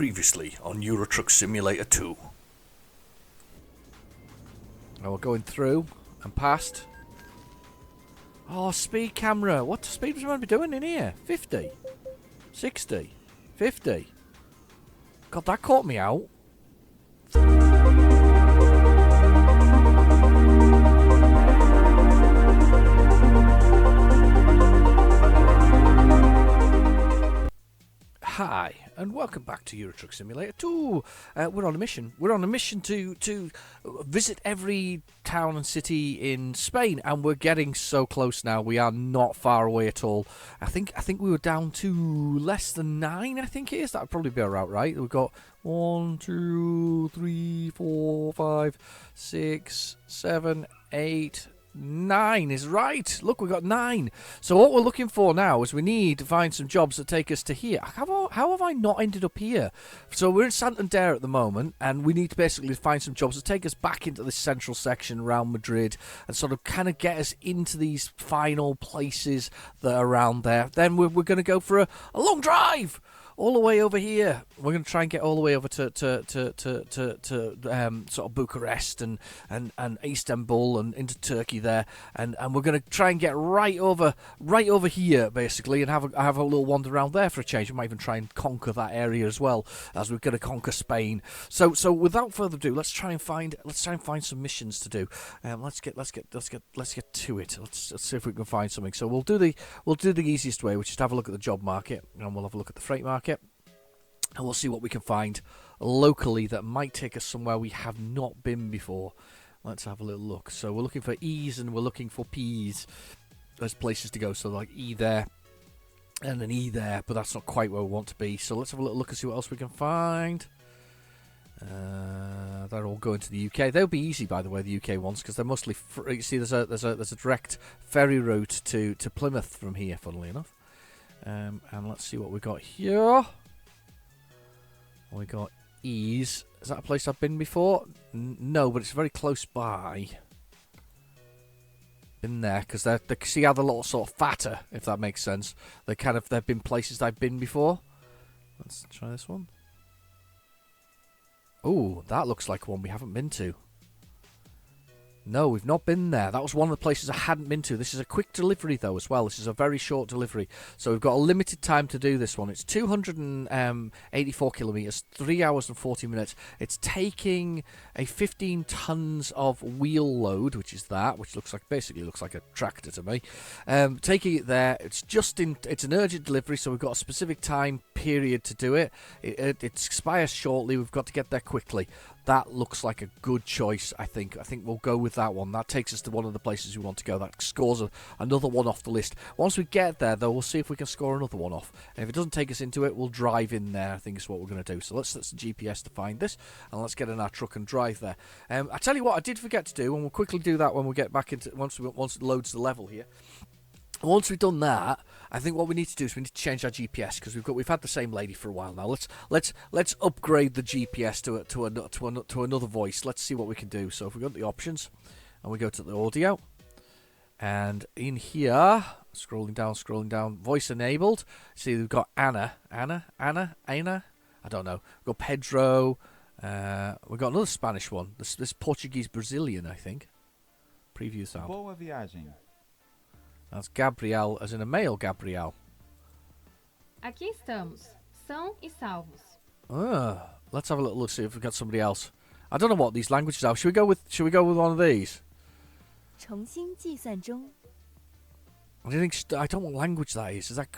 Previously on Euro Truck Simulator 2. Now we're going through and past. Oh, speed camera. What speed was I meant to be doing in here? 50? 60? 50? God, that caught me out. Hi, and welcome back to Euro Truck Simulator 2. We're on a mission. We're on a mission to visit every town and city in Spain, and we're getting so close now. We are not far away at all. I think we were down to less than 9, I think it is. That would probably be about right. We've got 1, 2, 3, 4, 5, 6, 7, 8... 9 is right. Look, we got 9. So what we're looking for now is we need to find some jobs that take us to here. How have I not ended up here? So we're in Santander at the moment, and we need to basically find some jobs that take us back into this central section around Madrid and sort of kind of get us into these final places that are around there. Then we're going to go for a long drive all the way over here. We're going to try and get all the way over to sort of Bucharest and Istanbul and into Turkey there, and we're going to try and get right over here basically, and have a little wander around there for a change. We might even try and conquer that area as well, as we're going to conquer Spain. So without further ado, let's try and find some missions to do. Let's get to it. Let's see if we can find something. So we'll do the easiest way, which is to have a look at the job market, and we'll have a look at the freight market. And we'll see what we can find locally that might take us somewhere we have not been before. Let's have a little look. So we're looking for E's and we're looking for P's. There's places to go. So like E there and an E there, but that's not quite where we want to be. So let's have a little look and see what else we can find. They're all going to the UK. They'll be easy, by the way, the UK ones, because they're mostly free. You see, there's a direct ferry route to Plymouth from here, funnily enough. And let's see what we got here. We got Ease. Is that a place I've been before? No, but it's very close by. Been there, because they see how they're a little sort of fatter, if that makes sense. They've been places I've been before. Let's try this one. Oh, that looks like one we haven't been to. No, we've not been there. That was one of the places I hadn't been to. This is a quick delivery, though, as well. This is a very short delivery. So we've got a limited time to do this one. It's 284 kilometres, 3 hours and 40 minutes. It's taking a 15 tons of wheel load, which is that, which basically looks like a tractor to me. Taking it there. It's an urgent delivery, so we've got a specific time period to do it. It expires shortly. We've got to get there quickly. That looks like a good choice, I think. I think we'll go with that one. That takes us to one of the places we want to go. That scores another one off the list. Once we get there, though, we'll see if we can score another one off. And if it doesn't take us into it, we'll drive in there, I think is what we're going to do. So let's set the GPS to find this, and let's get in our truck and drive there. I tell you what, I did forget to do, and we'll quickly do that when we get back into once it loads the level here. Once we've done that, I think what we need to do is we need to change our GPS, because we've had the same lady for a while now. Let's upgrade the GPS to another voice. Let's see what we can do. So if we go to the options and we go to the audio, and in here, scrolling down, voice enabled. See, we've got Anna. I don't know. We've got Pedro. We've got another Spanish one. This Portuguese Brazilian, I think. Preview sound. Boa viagem. That's Gabriel, as in a male Gabriel. Aqui estamos, são e salvos. Let's have a little look, see if we've got somebody else. I don't know what these languages are. Should we go with one of these? 重新计算中. I don't know what language that is. Is that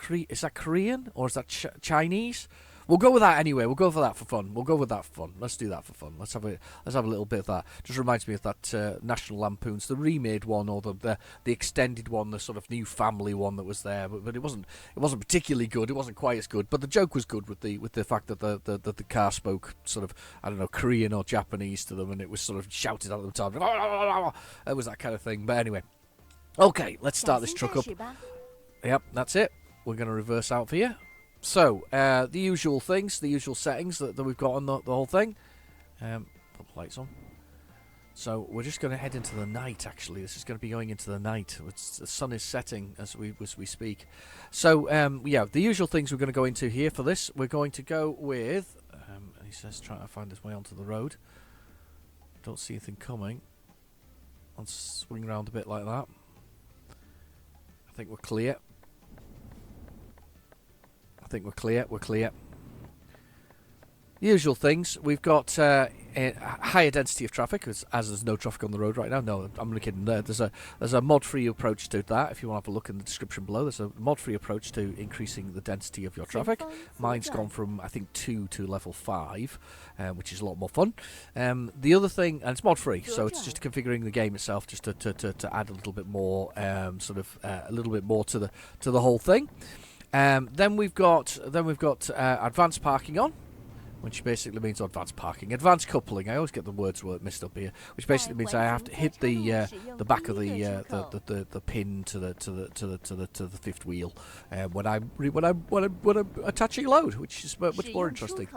Korean or is that Chinese? We'll go with that anyway. We'll go for that for fun. Let's do that for fun. Let's have a little bit of that. Just reminds me of that National Lampoon's, the remade one, or the extended one, the sort of new family one that was there. But it wasn't particularly good. It wasn't quite as good. But the joke was good with the fact that the car spoke sort of, I don't know, Korean or Japanese to them, and it was sort of shouted at the time. It was that kind of thing. But anyway, okay, let's start this truck up. Yep, that's it. We're going to reverse out for you. So, the usual things, the usual settings that we've got on the whole thing. Put the lights on. So, we're just going to head into the night, actually. This is going to be going into the night. The sun is setting as we speak. So, yeah, the usual things we're going to go into here for this. We're going to go with He says, trying to find his way onto the road. Don't see anything coming. I'll swing around a bit like that. I think we're clear. We're clear. Usual things. We've got a higher density of traffic, as there's no traffic on the road right now. No, I'm only kidding. There's a mod-free approach to that. If you want to have a look in the description below, there's a mod-free approach to increasing the density of your traffic. Mine's gone from, I think, 2 to level 5, which is a lot more fun. The other thing, and it's mod-free, so it's just configuring the game itself, just to add a little bit more, a little bit more to the whole thing. Then we've got advanced parking on, which basically means advanced parking, advanced coupling. I always get the words mixed up here, which basically means I have to hit the back of the pin to the fifth wheel when I'm attaching a load, which is much more interesting.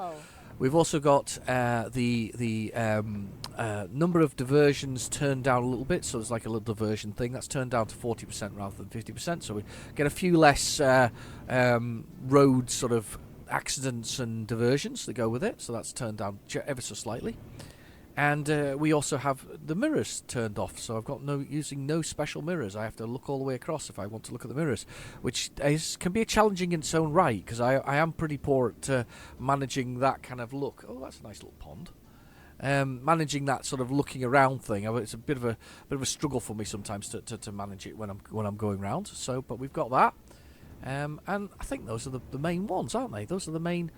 We've also got the number of diversions turned down a little bit, so there's like a little diversion thing that's turned down to 40% rather than 50%. So we get a few less road sort of accidents and diversions that go with it, so that's turned down ever so slightly. And we also have the mirrors turned off, so I've got using no special mirrors. I have to look all the way across if I want to look at the mirrors, which can be challenging in its own right, because I am pretty poor at managing that kind of look. Oh, that's a nice little pond. Managing that sort of looking around thing, it's a bit of a struggle for me sometimes to manage it when I'm going round. So, but we've got that. And I think those are the main ones, aren't they? Those are the main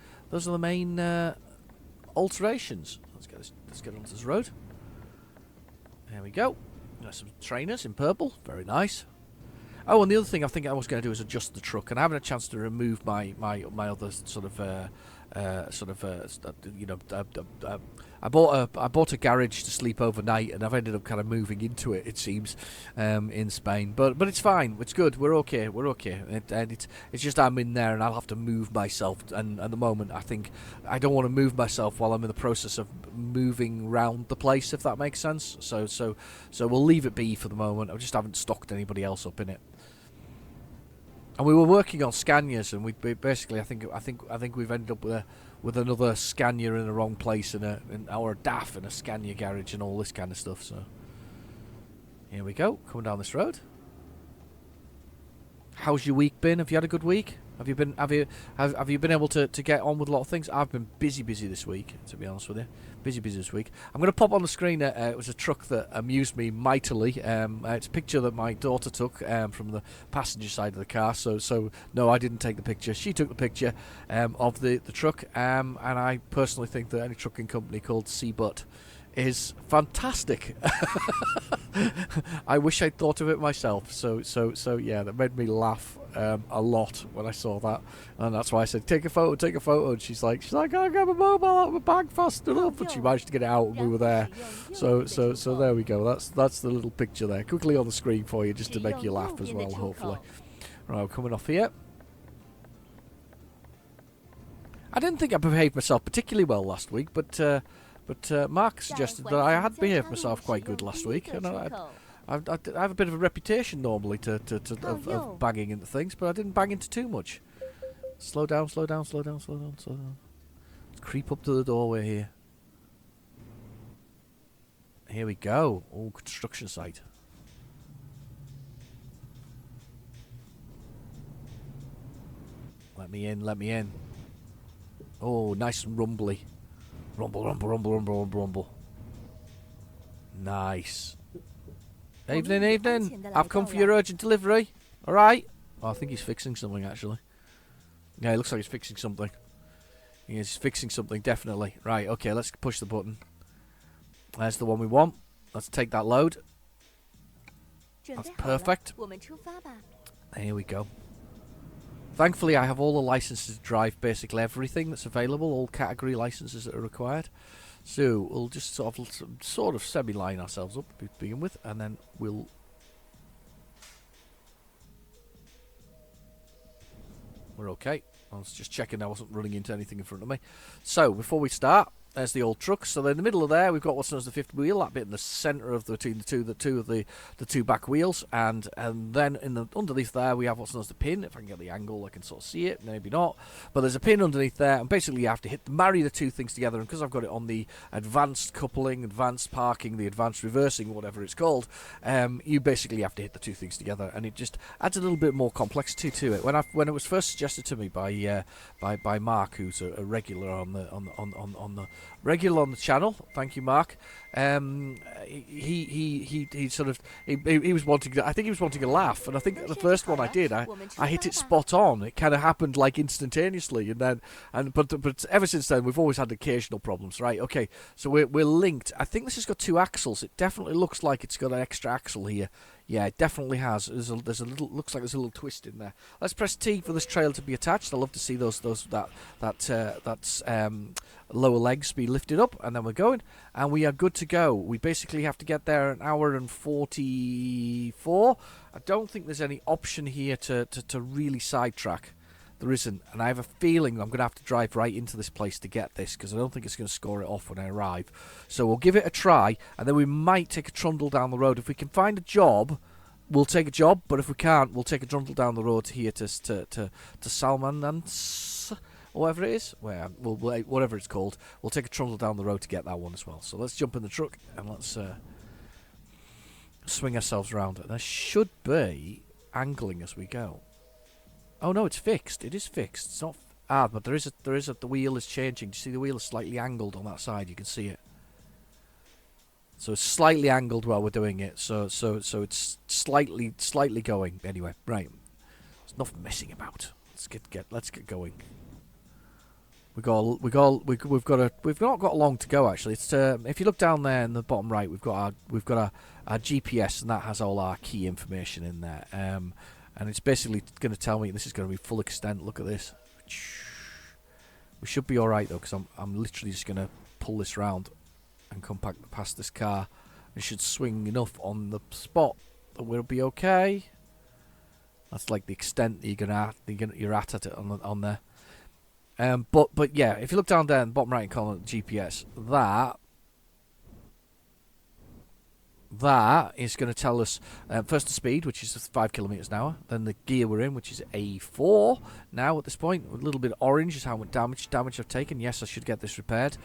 alterations. Let's get onto this road. There we go. There's some trainers in purple. Very nice. Oh, and the other thing I think I was going to do is adjust the truck, and I haven't had a chance to remove my other I bought a garage to sleep overnight, and I've ended up kind of moving into it. It seems in Spain, but it's fine. It's good. We're okay. And it's just I'm in there, and I'll have to move myself. And at the moment, I think I don't want to move myself while I'm in the process of moving round the place, if that makes sense. So we'll leave it be for the moment. I just haven't stocked anybody else up in it. And we were working on Scanias, and we basically I think we've ended up with another Scania in the wrong place, or a DAF in a Scania garage, and all this kind of stuff. So here we go, coming down this road. How's your week been? Have you had a good week? Have you been able to get on with a lot of things? I've been busy this week, to be honest with you. Busy this week. I'm going to pop on the screen. It was a truck that amused me mightily. It's a picture that my daughter took from the passenger side of the car. So no, I didn't take the picture. She took the picture of the truck. And I personally think that any trucking company called Seabutt is fantastic. I wish I'd thought of it myself. So yeah, that made me laugh a lot when I saw that, and that's why I said take a photo. And she's like, I can't get my mobile out of my bag fast enough, but she managed to get it out, and we were there. So there we go. That's the little picture there, quickly on the screen for you, just to make you laugh as well, hopefully. Right, we're coming off here. I didn't think I behaved myself particularly well last week, but Mark suggested that I had behaved myself quite good last week, and I have a bit of a reputation normally of banging into things, but I didn't bang into too much. Slow down. Let's creep up to the doorway here. Here we go. Oh, construction site. Let me in. Oh, nice and rumbly. Rumble. Nice. Evening. I've come for your urgent delivery. Alright. Oh, I think he's fixing something, actually. Yeah, it looks like he's fixing something. He's fixing something, definitely. Right, okay, let's push the button. There's the one we want. Let's take that load. That's perfect. Here we go. Thankfully, I have all the licenses to drive basically everything that's available, all category licenses that are required. So we'll just sort of semi-line ourselves up to begin with, and then we're okay. I was just checking I wasn't running into anything in front of me. So before we start, There's the old truck. So in the middle of there, we've got what's known as the fifth wheel, that bit in the centre of between the two back wheels, and then underneath there we have what's known as the pin. If I can get the angle, I can sort of see it. Maybe not, but there's a pin underneath there, and basically you have to marry the two things together. And because I've got it on the advanced coupling, advanced parking, the advanced reversing, whatever it's called, you basically have to hit the two things together, and it just adds a little bit more complexity to it. When it was first suggested to me by Mark, who's a regular on the regular on the channel. Thank you, Mark. He sort of he was wanting. I think he was wanting a laugh, and I think the first one I did, I hit it spot on. It kind of happened like instantaneously, but ever since then we've always had occasional problems. Right? Okay, so we're linked. I think this has got two axles. It definitely looks like it's got an extra axle here. Yeah, it definitely has. There's a little. Looks like there's a little twist in there. Let's press T for this trail to be attached. I love to see that lower legs be lifted up, and then we're going, and we are good to go. We basically have to get there an hour and 44. I don't think there's any option here to really sidetrack. There isn't, and I have a feeling I'm going to have to drive right into this place to get this, because I don't think it's going to score it off when I arrive. So we'll give it a try, and then we might take a trundle down the road. If we can find a job, we'll take a job, but if we can't, we'll take a trundle down the road here to Salmanans, or whatever it is, whatever it's called. We'll take a trundle down the road to get that one as well. So let's jump in the truck, and let's swing ourselves around. There should be angling as we go. Oh no, it's fixed. It is fixed. It's not. But there is the wheel is changing. Do you see the wheel is slightly angled on that side? You can see it. So it's slightly angled while we're doing it. So it's slightly going. Anyway, right. There's enough messing about. Let's get going. We've not got long to go actually. It's if you look down there in the bottom right, we've got our GPS, and that has all our key information in there. And it's basically going to tell me this is going to be full extent. Look at this. We should be all right though, because I'm literally just going to pull this round and come back past this car. It should swing enough on the spot that we'll be okay. That's like the extent that you're at it on there. But yeah, if you look down there in the bottom right corner, GPS, that is going to tell us first the speed, which is 5 kilometers an hour. Then the gear we're in, which is A4. Now at this point, a little bit orange is how much damage I've taken. Yes, I should get this repaired.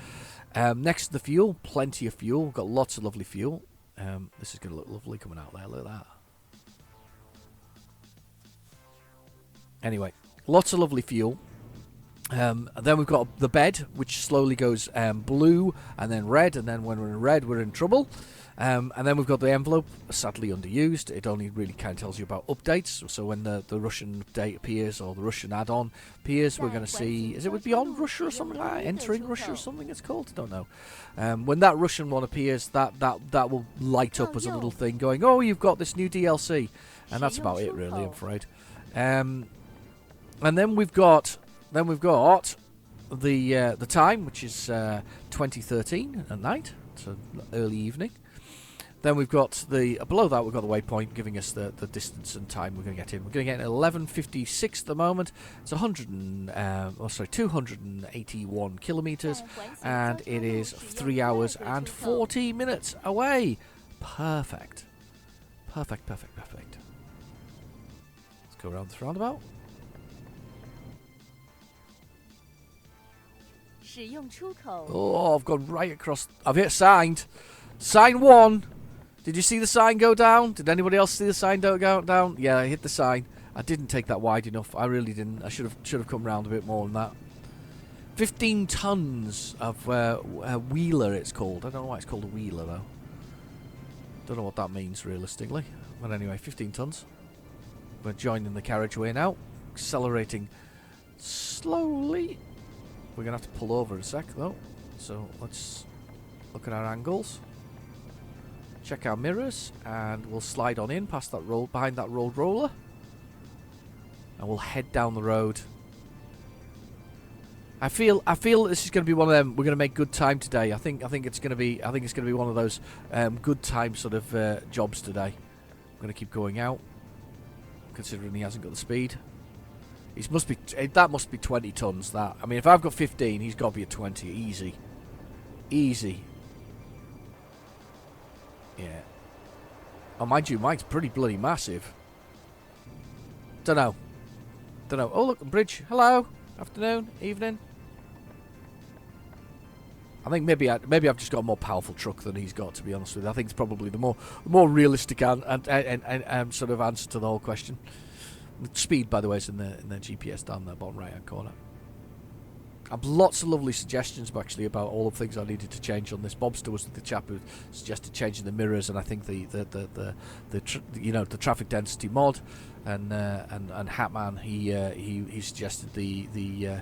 Next to the fuel, plenty of fuel. We've got lots of lovely fuel. This is going to look lovely coming out there. Look at that. Anyway, lots of lovely fuel. Then we've got the bed, which slowly goes blue and then red, and then when we're in red, we're in trouble. And then we've got the envelope, sadly underused. It only really kind of tells you about updates. So when the Russian update appears, or the Russian add-on appears, we're going to see, is it with Beyond Russia or something like that? Entering Russia or something it's called? I don't know. When that Russian one appears, that will light up as a little thing going, oh, you've got this new DLC. And that's about it, really, I'm afraid. And then we've got the time, which is 2013 at night, so early evening. Then we've got below that we've got the waypoint giving us the distance and time we're going to get in. We're going to get in at 11:56 at the moment. It's 281 kilometers, and it is 3 hours and 40 minutes away. Perfect. Let's go around this roundabout. Oh, I've gone right across. I've hit signed. Sign 1. Did you see the sign go down? Did anybody else see the sign go down? Yeah, I hit the sign. I didn't take that wide enough. I really didn't. I should have come round a bit more than that. 15 tons of a wheeler, it's called. I don't know why it's called a wheeler, though. Don't know what that means, realistically. But anyway, 15 tons. We're joining the carriageway now. Accelerating slowly. We're going to have to pull over a sec, though. So let's look at our angles. Check our mirrors, and we'll slide on in past that road, behind that road roller, and we'll head down the road. I feel this is going to be one of them. We're going to make good time today. I think it's going to be one of those good time sort of jobs today. I'm going to keep going out, considering he hasn't got the speed. That must be 20 tons. That, I mean, if I've got 15, he's got to be at 20 easy. Easy. Yeah. Oh, mind you, mine's pretty bloody massive. Don't know. Oh, look, a bridge. Hello. Afternoon. Evening. I think maybe I've just got a more powerful truck than he's got, to be honest with you. I think it's probably the more realistic and sort of answer to the whole question. The speed, by the way, is in the GPS down the bottom right hand corner. I've lots of lovely suggestions actually about all of the things I needed to change on this. Bobster was the chap who suggested changing the mirrors, and I think the traffic density mod, and Hatman he suggested the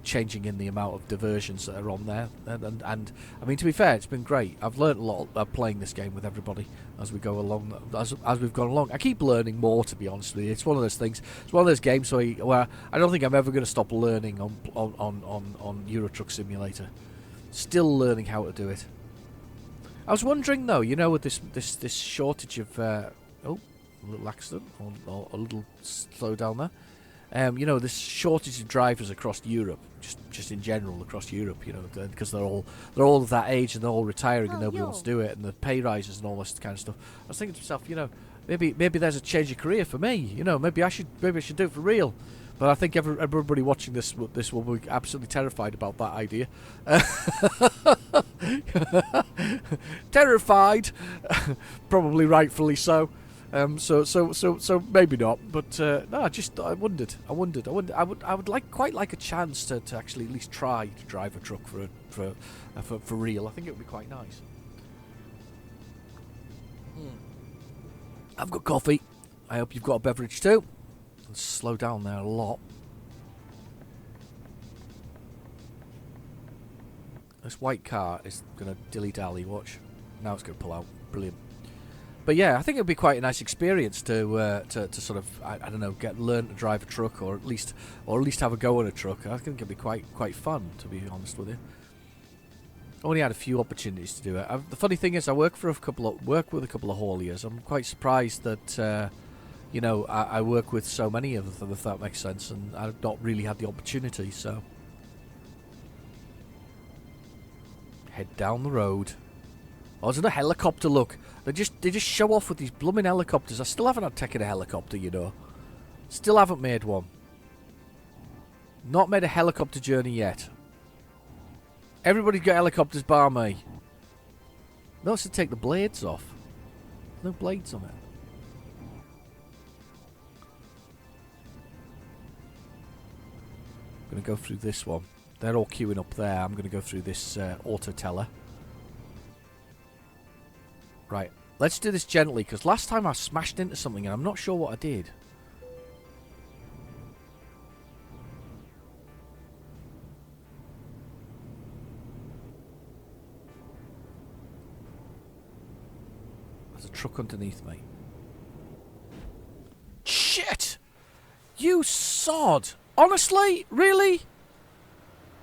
changing in the amount of diversions that are on there, and I mean, to be fair, it's been great. I've learned a lot playing this game with everybody as we go along. As we've gone along, I keep learning more. To be honest with you, it's one of those things. It's one of those games where I don't think I'm ever going to stop learning on Euro Truck Simulator. Still learning how to do it. I was wondering though, with this shortage of oh, a little accident or a little slow down there. This shortage of drivers across Europe, just in general across Europe, because they're all of that age and they're all retiring and nobody wants to do it, and the pay rises and all this kind of stuff. I was thinking to myself, maybe there's a change of career for me. Maybe I should do it for real. But I think everybody watching this will be absolutely terrified about that idea. Terrified, probably rightfully so. So maybe not, but no. I wondered. I would quite like a chance to actually at least try to drive a truck for real. I think it would be quite nice. I've got coffee. I hope you've got a beverage too. Let's slow down there a lot. This white car is gonna dilly-dally. Watch. Now it's gonna pull out. Brilliant. But yeah, I think it would be quite a nice experience to sort of I don't know, learn to drive a truck, or at least have a go on a truck. I think it'd be quite fun, to be honest with you. I only had a few opportunities to do it. The funny thing is, I work with a couple of hauliers. I'm quite surprised that I work with so many of them, if that makes sense, and I've not really had the opportunity. So head down the road. Oh, there's a helicopter, look. They just show off with these blooming helicopters. I still haven't had taken a helicopter, Still haven't made one. Not made a helicopter journey yet. Everybody's got helicopters bar me. Notice to take the blades off. No blades on it. I'm going to go through this one. They're all queuing up there. I'm going to go through this auto teller. Right, let's do this gently, because last time I smashed into something and I'm not sure what I did. There's a truck underneath me. Shit! You sod! Honestly? Really?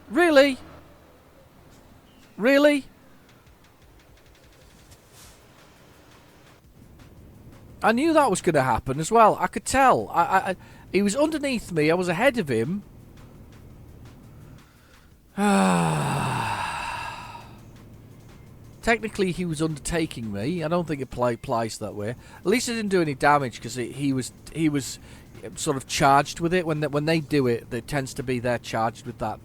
Really? Really? I knew that was going to happen as well. I could tell. He was underneath me. I was ahead of him. Technically, he was undertaking me. I don't think it applies that way. At least it didn't do any damage, because he was sort of charged with it. When they do it, it tends to be they're charged with that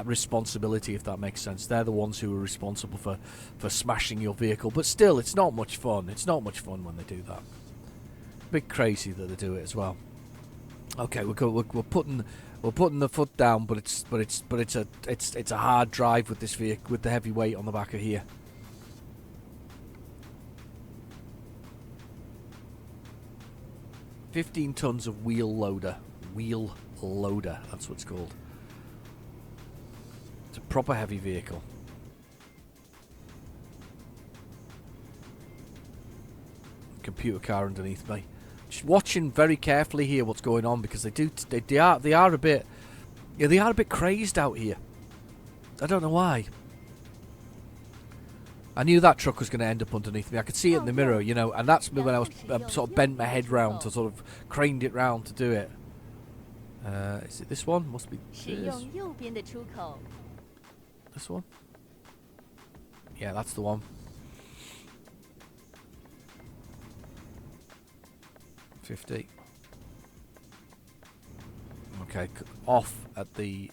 responsibility, if that makes sense. They're the ones who are responsible for smashing your vehicle. But still, it's not much fun. It's not much fun when they do that. A bit crazy that they do it as well. Okay, we're putting the foot down, but it's a hard drive with this vehicle, with the heavy weight on the back of here. $15 tons of wheel loader. Wheel loader, that's what it's called. It's a proper heavy vehicle. Computer car underneath me. Just watching very carefully here what's going on, because they are a bit crazed out here. I don't know why. I knew that truck was going to end up underneath me. I could see it in the mirror, and that's when I was sort of bent my head round to sort of craned it round to do it. Is it this one? Must be this. This one? Yeah, that's the one. 50. Okay, off at the...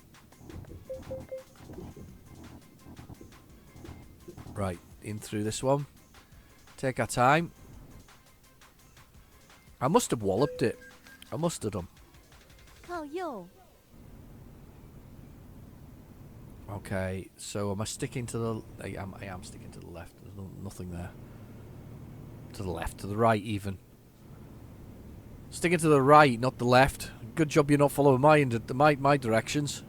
Right, in through this one. Take our time. I must have walloped it. I must have done. 靠右， Okay, so am I sticking to the... I am sticking to the left. There's nothing there. To the left, to the right even. Sticking to the right, not the left. Good job you're not following my directions.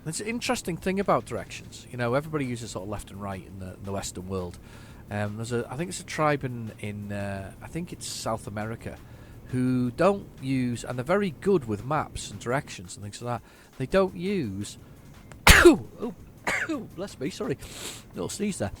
There's an interesting thing about directions. You know, everybody uses sort of left and right in the Western world. I think it's a tribe in I think it's South America, who don't use, and they're very good with maps and directions and things like that. They don't use. Oh, bless me. Sorry, little sneeze there.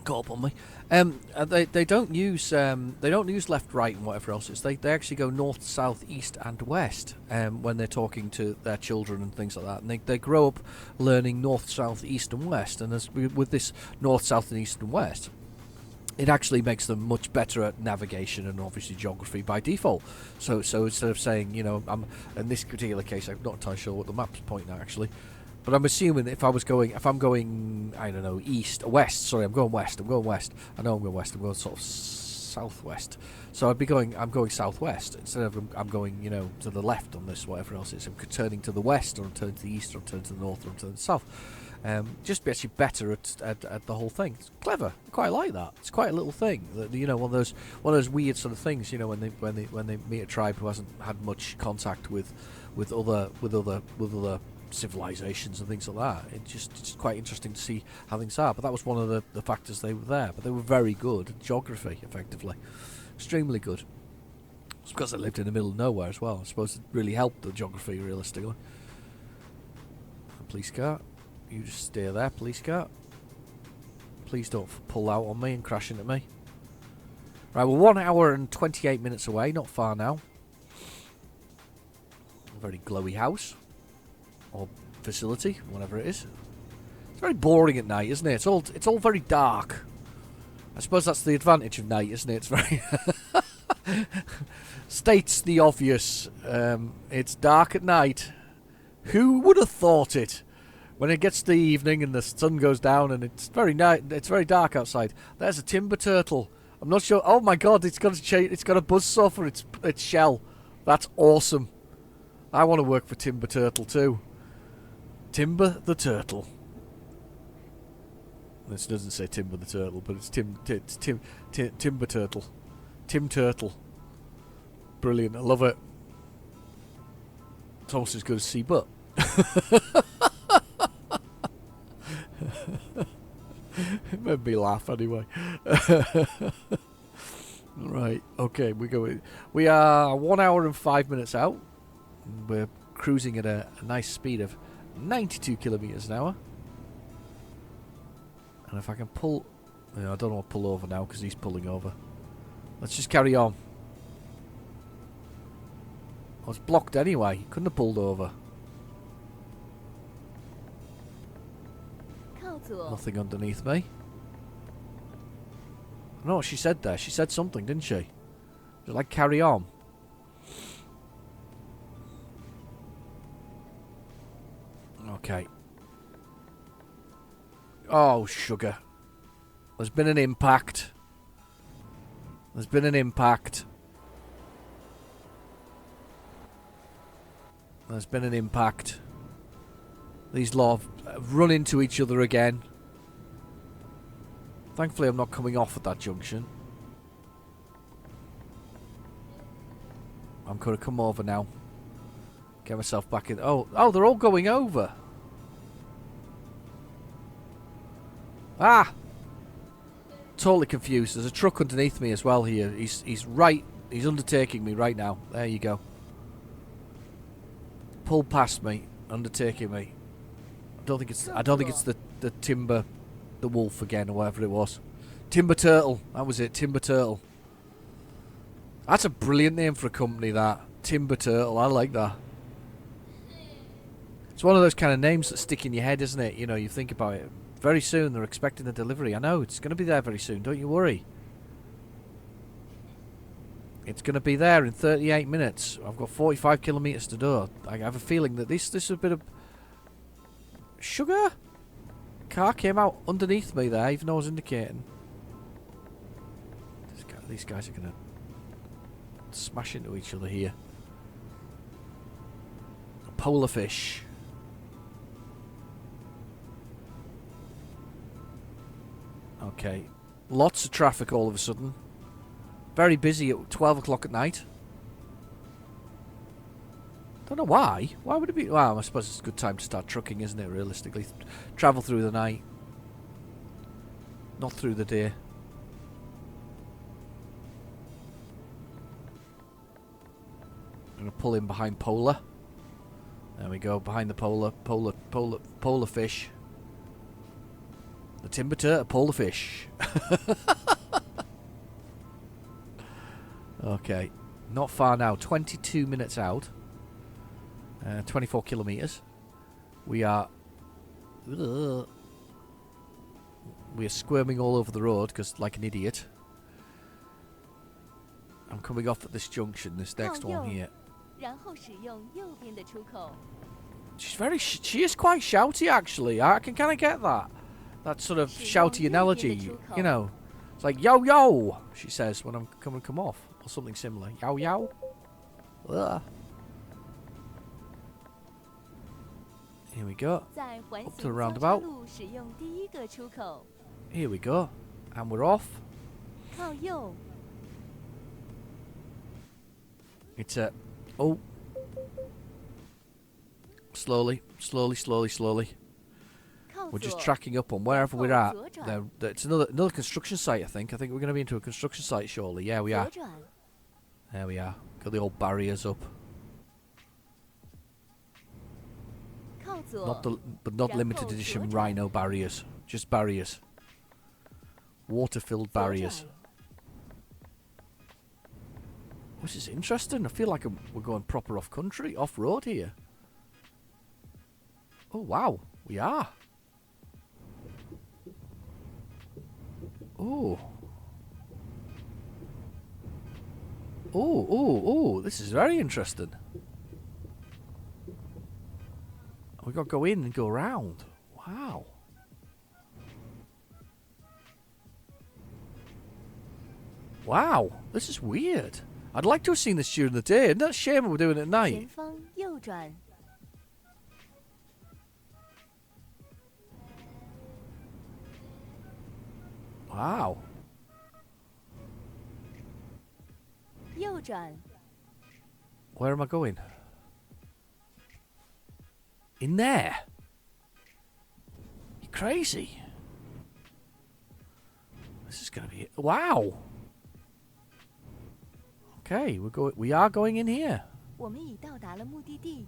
Got up on me. They don't use left, right, and whatever else. They actually go north, south, east, and west when they're talking to their children and things like that. And they grow up learning north, south, east, and west. And with this north, south, and east, and west, it actually makes them much better at navigation and obviously geography by default. So instead of saying, you know, in this particular case, I'm not entirely sure what the map's pointing at actually. But I'm assuming if I'm going, I don't know, west. Sorry, I'm going west. I know I'm going west. I'm going sort of southwest. So I'm going southwest instead of I'm going, you know, to the left on this, whatever else it is. I'm turning to the west, or I'm turning to the east, or I'm turning to the north, or I'm turning to the south. Just be actually better at the whole thing. It's clever. I quite like that. It's quite a little thing. That, you know, one of those weird sort of things. You know, when they meet a tribe who hasn't had much contact with other civilizations and things like that. It's just quite interesting to see how things are. But that was one of the factors they were there. But they were very good at geography, effectively. Extremely good. It's because they lived in the middle of nowhere as well. I suppose it really helped the geography, realistically. Police car. You just stay there, police car. Please don't pull out on me and crash into me. Right, we're 1 hour and 28 minutes away. Not far now. A very glowy house. Or facility, whatever it is. It's very boring at night, isn't it? It's all very dark. I suppose that's the advantage of night, isn't it? It's very states the obvious. It's dark at night. Who would have thought it? When it gets to the evening and the sun goes down and it's very dark outside. There's a timber turtle. I'm not sure. Oh my god! It's got a buzzsaw for its shell. That's awesome. I want to work for Timber Turtle too. Timber the Turtle. This doesn't say Timber the Turtle, but it's Timber Turtle. Tim Turtle. Brilliant. I love it. It's almost as good as C-Butt. It made me laugh anyway. Right, okay, we are 1 hour and 5 minutes out. We're cruising at a nice speed of 92 kilometers an hour. And if I can pull... I don't want to pull over now because he's pulling over. Let's just carry on. I was blocked anyway. He couldn't have pulled over. 靠左， Nothing underneath me. I know what she said there. She said something, didn't she? Just like carry on. Okay. Oh, sugar. There's been an impact. There's been an impact. There's been an impact. These lot have run into each other again. Thankfully, I'm not coming off at that junction. I'm going to come over now. Get myself back in. Oh, they're all going over. Ah! Totally confused. There's a truck underneath me as well here. He's right. He's undertaking me right now. There you go. Pull past me, undertaking me. I don't think it's the timber, the wolf again or whatever it was. Timber Turtle. That was it. Timber Turtle. That's a brilliant name for a company. That Timber Turtle. I like that. It's one of those kind of names that stick in your head, isn't it? You know, you think about it. Very soon, they're expecting the delivery. I know, it's going to be there very soon. Don't you worry. It's going to be there in 38 minutes. I've got 45 kilometres to do. I have a feeling that this is a bit of... Sugar? Car came out underneath me there, even though I was indicating. These guys are going to smash into each other here. A polar fish. Okay. Lots of traffic all of a sudden. Very busy at 12 o'clock at night. Don't know why. Why would it be? Well, I suppose it's a good time to start trucking, isn't it, realistically? Travel through the night. Not through the day. I'm going to pull in behind Polar. There we go, behind the polar fish. The timber turtle, polar fish. Okay, not far now. 22 minutes out. 24 kilometres. We are squirming all over the road because, like an idiot. I'm coming off at this junction. This next one here. 然后使用右边的出口。 She is quite shouty, actually. I can kind of get that sort of shouty analogy. You know, it's like yo yo. She says when I'm come off, or something similar. Yow yow. Ugh. Here we go. 在环 Up to 形 the 交叉 roundabout. 路使用第一个出口， Here we go, and we're off. 靠右， It's a oh. Slowly, slowly, slowly, slowly. 靠 We're just 左， tracking up on wherever we're at. 左转， It's another construction site, I think. I think we're going to be into a construction site shortly. Yeah, we are. 左转， There we are. Got the old barriers up. 靠左， But not limited edition rhino barriers. Just barriers. Water-filled 左 barriers. 转， This is interesting. I feel like we're going proper off-country, off-road here. Oh, wow. We are. Oh. Oh. This is very interesting. We've got to go in and go around. Wow. Wow. This is weird. I'd like to have seen this during the day. Isn't that a shame we're doing it at 前 night? 方右转， Wow. 右转， Where am I going? In there? You're crazy. This is going to be... Wow. Okay, we are going in here. 我们已到达了目的地，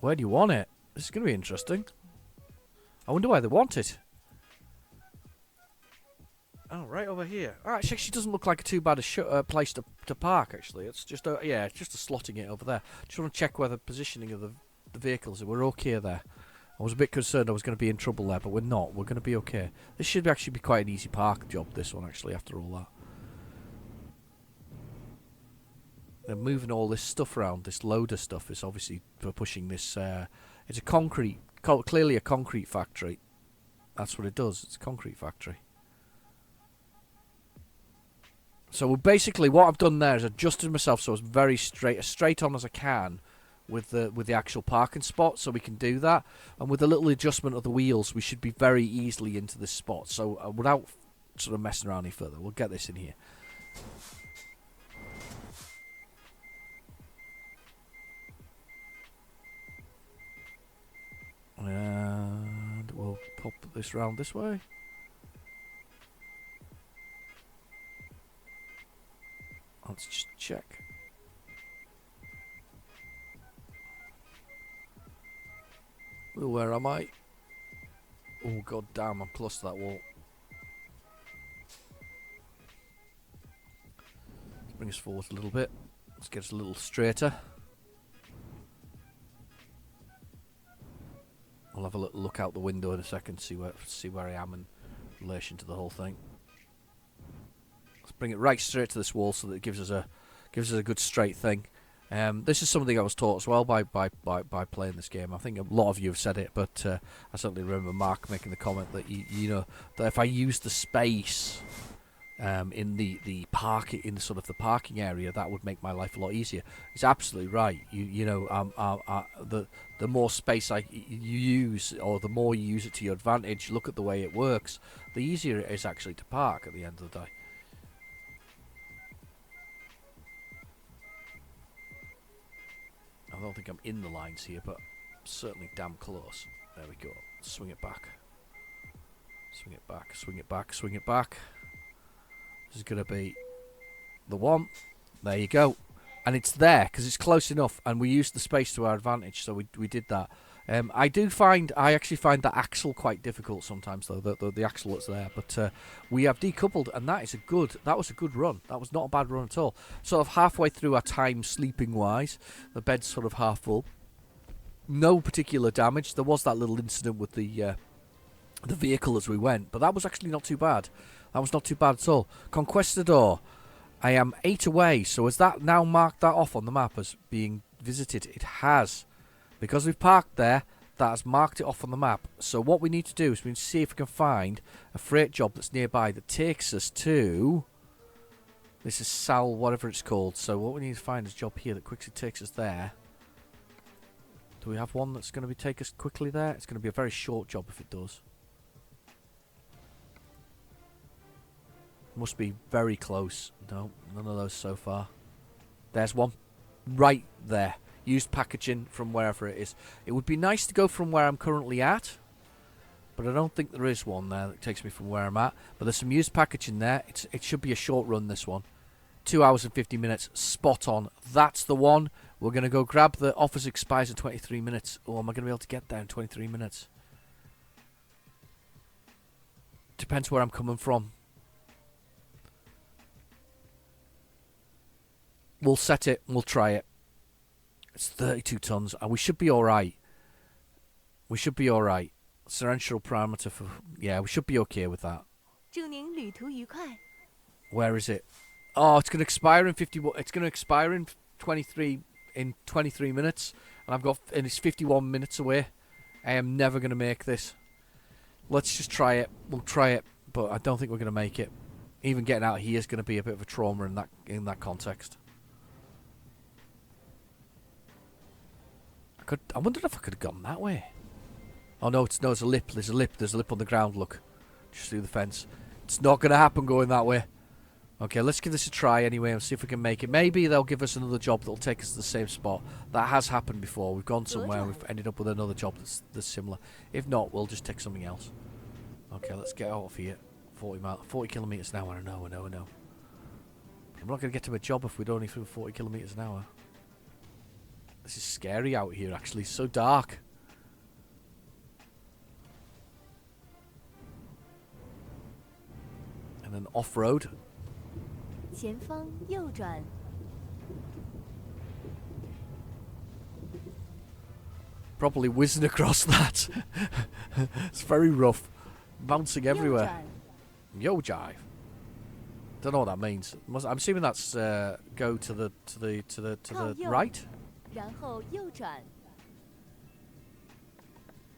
Where do you want it? This is going to be interesting. I wonder where they want it. Oh, right over here. Oh, actually, doesn't look like too bad a place to park, actually. It's just it's just a slotting it over there. Just want to check where the positioning of the vehicles are. We're okay there. I was a bit concerned I was going to be in trouble there, but we're not. We're going to be okay. This should actually be quite an easy park job, this one, actually, after all that. They're moving all this stuff around. This loader stuff is obviously for pushing this... it's a clearly a concrete factory. That's what it does. It's a concrete factory. So basically what I've done there is adjusted myself so it's very straight, as straight on as I can with the actual parking spot, so we can do that. And with a little adjustment of the wheels, we should be very easily into this spot. So without sort of messing around any further, we'll get this in here. And we'll pop this round this way. Let's just check. Oh, where am I? Oh, god damn, I'm close to that wall. Let's bring us forward a little bit. Let's get us a little straighter. I'll have a little look out the window in a second, see where I am in relation to the whole thing. Let's bring it right straight to this wall so that it gives us a good straight thing. This is something I was taught as well by playing this game. I think a lot of you have said it, but I certainly remember Mark making the comment that you know that if I use the space in the park in sort of the parking area, that would make my life a lot easier. He's absolutely right. The more space you use, or the more you use it to your advantage, look at the way it works, the easier it is actually to park at the end of the day. I don't think I'm in the lines here, but certainly damn close. There we go. Swing it back. Swing it back, swing it back, swing it back. This is going to be the one. There you go. And it's there because it's close enough, and we used the space to our advantage, so we did that. I actually find that axle quite difficult sometimes, though, the axle that's there. But we have decoupled, and that was a good run. That was not a bad run at all. Sort of halfway through our time sleeping-wise. The bed's sort of half full. No particular damage. There was that little incident with the vehicle as we went, but that was actually not too bad. That was not too bad at all. Conquistador. I am 8 away, so has that now marked that off on the map as being visited? It has. Because we've parked there, that has marked it off on the map. So what we need to do is we need to see if we can find a freight job that's nearby that takes us to... This is Sal, whatever it's called. So what we need to find is a job here that quickly takes us there. Do we have one that's going to take us quickly there? It's going to be a very short job if it does. Must be very close. No, none of those so far. There's one. Right there. Used packaging from wherever it is. It would be nice to go from where I'm currently at, but I don't think there is one there that takes me from where I'm at. But there's some used packaging there. It should be a short run, this one. 2 hours and 50 minutes. Spot on. That's the one. We're going to go grab the offers expires in 23 minutes. Oh, am I going to be able to get there in 23 minutes? Depends where I'm coming from. We'll set it. We'll try it. It's 32 tons. And we should be alright. We should be alright. Cerential parameter for... Yeah, we should be okay with that. 祝您旅途愉快。 Where is it? Oh, it's going to expire in 51... It's going to expire in 23 minutes. And it's 51 minutes away. I am never going to make this. Let's just try it. We'll try it. But I don't think we're going to make it. Even getting out here is going to be a bit of a trauma in that context. I wondered if I could have gone that way. Oh no, there's a lip. There's a lip on the ground, look. Just through the fence. It's not going to happen going that way. Okay, let's give this a try anyway and see if we can make it. Maybe they'll give us another job that'll take us to the same spot. That has happened before. We've gone somewhere and we've ended up with another job that's similar. If not, we'll just take something else. Okay, let's get out of here. 40 kilometres an hour. I know. I'm not going to get to my job if we're only through 40 kilometres an hour. This is scary out here, actually. It's so dark. And then off-road. 前方右转。 Probably whizzing across that. It's very rough. Bouncing 右 everywhere. 转。 Yo jive. Don't know what that means. I'm assuming that's go to the right. 然后右转。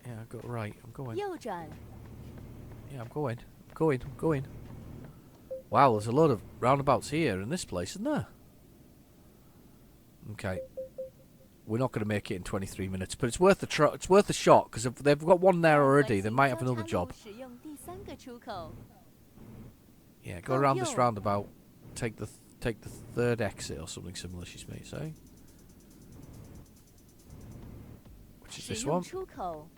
Yeah, I got right. I'm going. 右转。 Yeah, I'm going. Wow, there's a lot of roundabouts here in this place, isn't there? Okay. We're not going to make it in 23 minutes, but it's worth a shot because if they've got one there already, they might have another job. 使用第三个出口。 Yeah, go around this roundabout. Take the third exit or something similar. She's may say. Which is 使 this 用 one? 出口。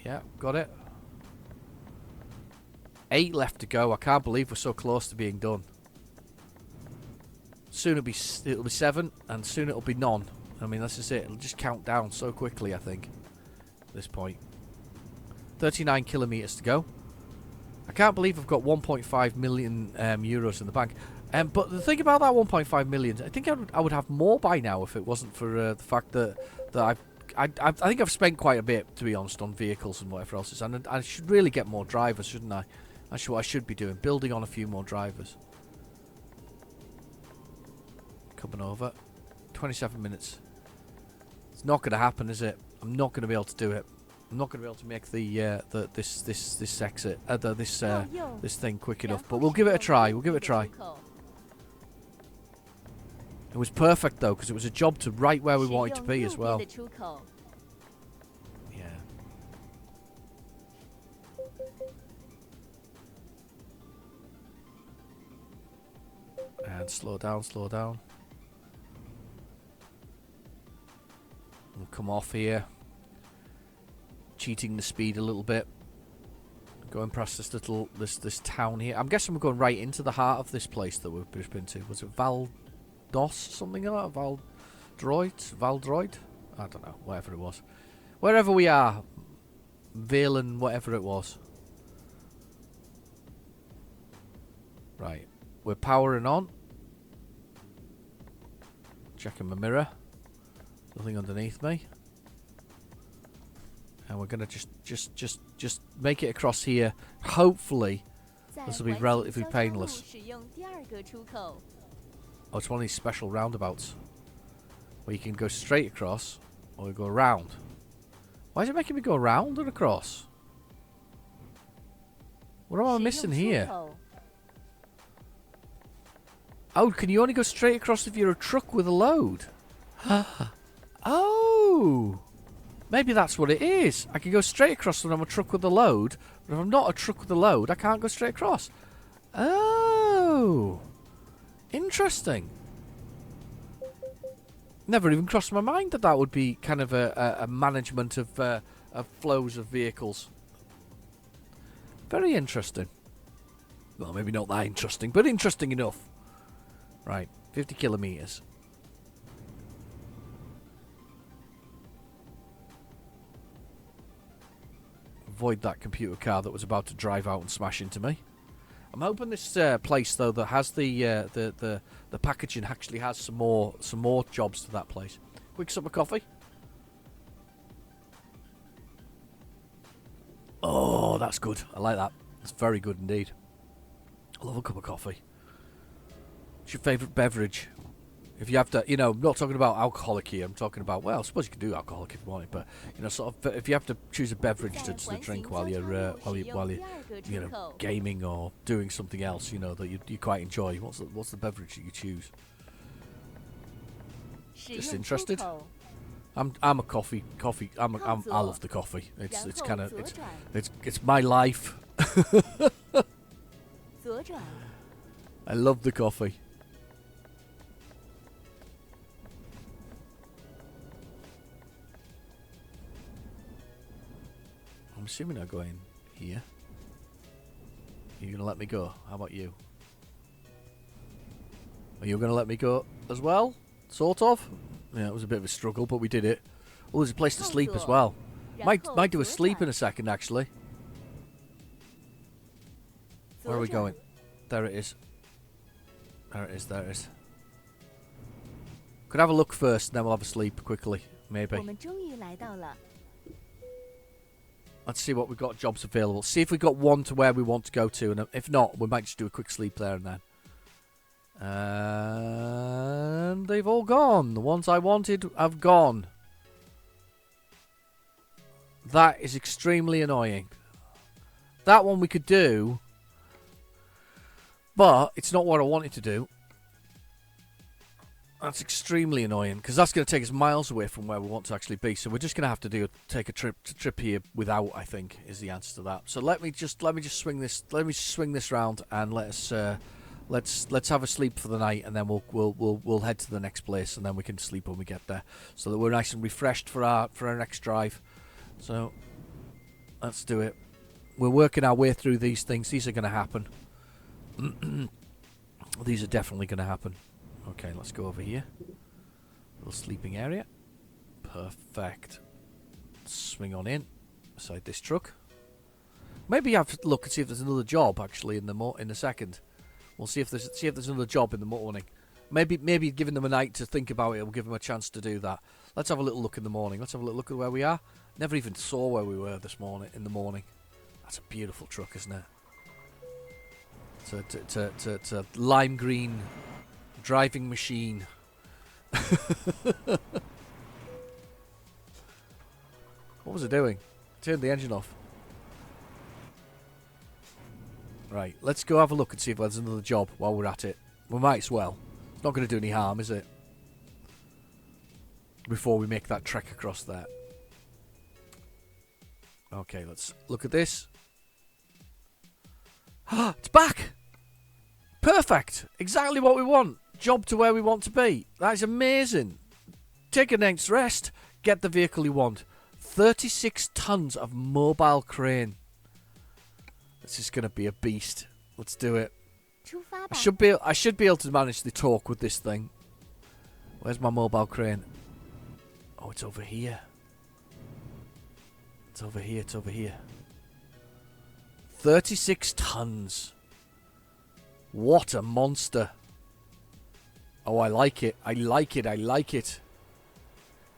Yeah, got it. 8 left to go. I can't believe we're so close to being done. Soon it'll be 7, and soon it'll be none. I mean, that's just it. It'll just count down so quickly, I think, at this point. 39 kilometres to go. I can't believe I've got 1.5 million euros in the bank. But the thing about that 1.5 million, I think I would have more by now if it wasn't for the fact that I think I've spent quite a bit, to be honest, on vehicles and whatever else. And I should really get more drivers, shouldn't I? That's what I should be doing, building on a few more drivers. Coming over. 27 minutes. It's not going to happen, is it? I'm not going to be able to do it. I'm not going to be able to make this exit, this thing quick enough. But we'll give it a try. We'll give it a try. It was perfect though, because it was a job to right where we wanted to be as well. Yeah. And slow down, slow down. We'll come off here. Cheating the speed a little bit. Going past this little this town here. I'm guessing we're going right into the heart of this place that we've just been to. Was it Valdos? Something like that? Valdroid? I don't know. Whatever it was. Wherever we are. Valen, whatever it was. Right. We're powering on. Checking my mirror. Nothing underneath me. And we're gonna just make it across here. Hopefully, this will be relatively painless. Oh, it's one of these special roundabouts where you can go straight across or you go around. Why is it making me go around and across? What am I missing here? Oh, can you only go straight across if you're a truck with a load? Oh! Maybe that's what it is. I can go straight across when I'm a truck with a load, but if I'm not a truck with a load, I can't go straight across. Oh! Interesting. Never even crossed my mind that that would be kind of a management of flows of vehicles. Very interesting. Well, maybe not that interesting, but interesting enough. Right, 50 kilometers. Avoid that computer car that was about to drive out and smash into me. I'm hoping this place though that has the packaging actually has some more jobs to that place. Quick sup of coffee. Oh, that's good. I like that. It's very good indeed. I love a cup of coffee. What's your favourite beverage? If you have to, you know, I'm not talking about alcoholic here. I'm talking about, well, I suppose you can do alcoholic if you want it, but you know, sort of, if you have to choose a beverage to drink while you're you know, gaming or doing something else, you know, that you quite enjoy. What's the beverage that you choose? Just interested. I'm a coffee. I love the coffee. It's kind of it's my life. I love the coffee. I'm assuming I go in here. Are you going to let me go? How about you? Are you going to let me go as well? Sort of? Yeah, it was a bit of a struggle, but we did it. Oh, there's a place to sleep as well. Might do a sleep in a second, actually. Where are we going? There it is. There it is, there it is. Could have a look first, and then we'll have a sleep quickly. Maybe. Let's see what we've got jobs available. See if we've got one to where we want to go to. And if not, we might just do a quick sleep there and then. And they've all gone. The ones I wanted have gone. That is extremely annoying. That one we could do. But it's not what I wanted to do. That's extremely annoying because that's going to take us miles away from where we want to actually be. So we're just going to have to take a trip here without. I think is the answer to that. So let me just swing this. Let me swing this round and let's have a sleep for the night, and then we'll head to the next place, and then we can sleep when we get there, so that we're nice and refreshed for our next drive. So let's do it. We're working our way through these things. These are going to happen. These are definitely going to happen. Okay, let's go over here. Little sleeping area. Perfect. Swing on in. Beside this truck. Maybe have to look and see if there's another job actually in the second. We'll see if there's another job in the morning. Maybe giving them a night to think about it will give them a chance to do that. Let's have a little look in the morning. Let's have a little look at where we are. Never even saw where we were this morning. In the morning, that's a beautiful truck, isn't it? It's a lime green driving machine. What was it doing? Turned the engine off. Right, let's go have a look and see if there's another job while we're at it. We might as well. It's not going to do any harm, is it? Before we make that trek across there. Okay, let's look at this. It's back! Perfect! Exactly what we want. Job to where we want to be. That is amazing. Take a night's rest. Get the vehicle you want. 36 tons of mobile crane. This is going to be a beast. Let's do it. 出发 I 吧！ should be able to manage the talk with this thing. Where's my mobile crane? Oh, it's over here. It's over here. It's over here. 36 tons. What a monster. Oh, I like it. I like it. I like it.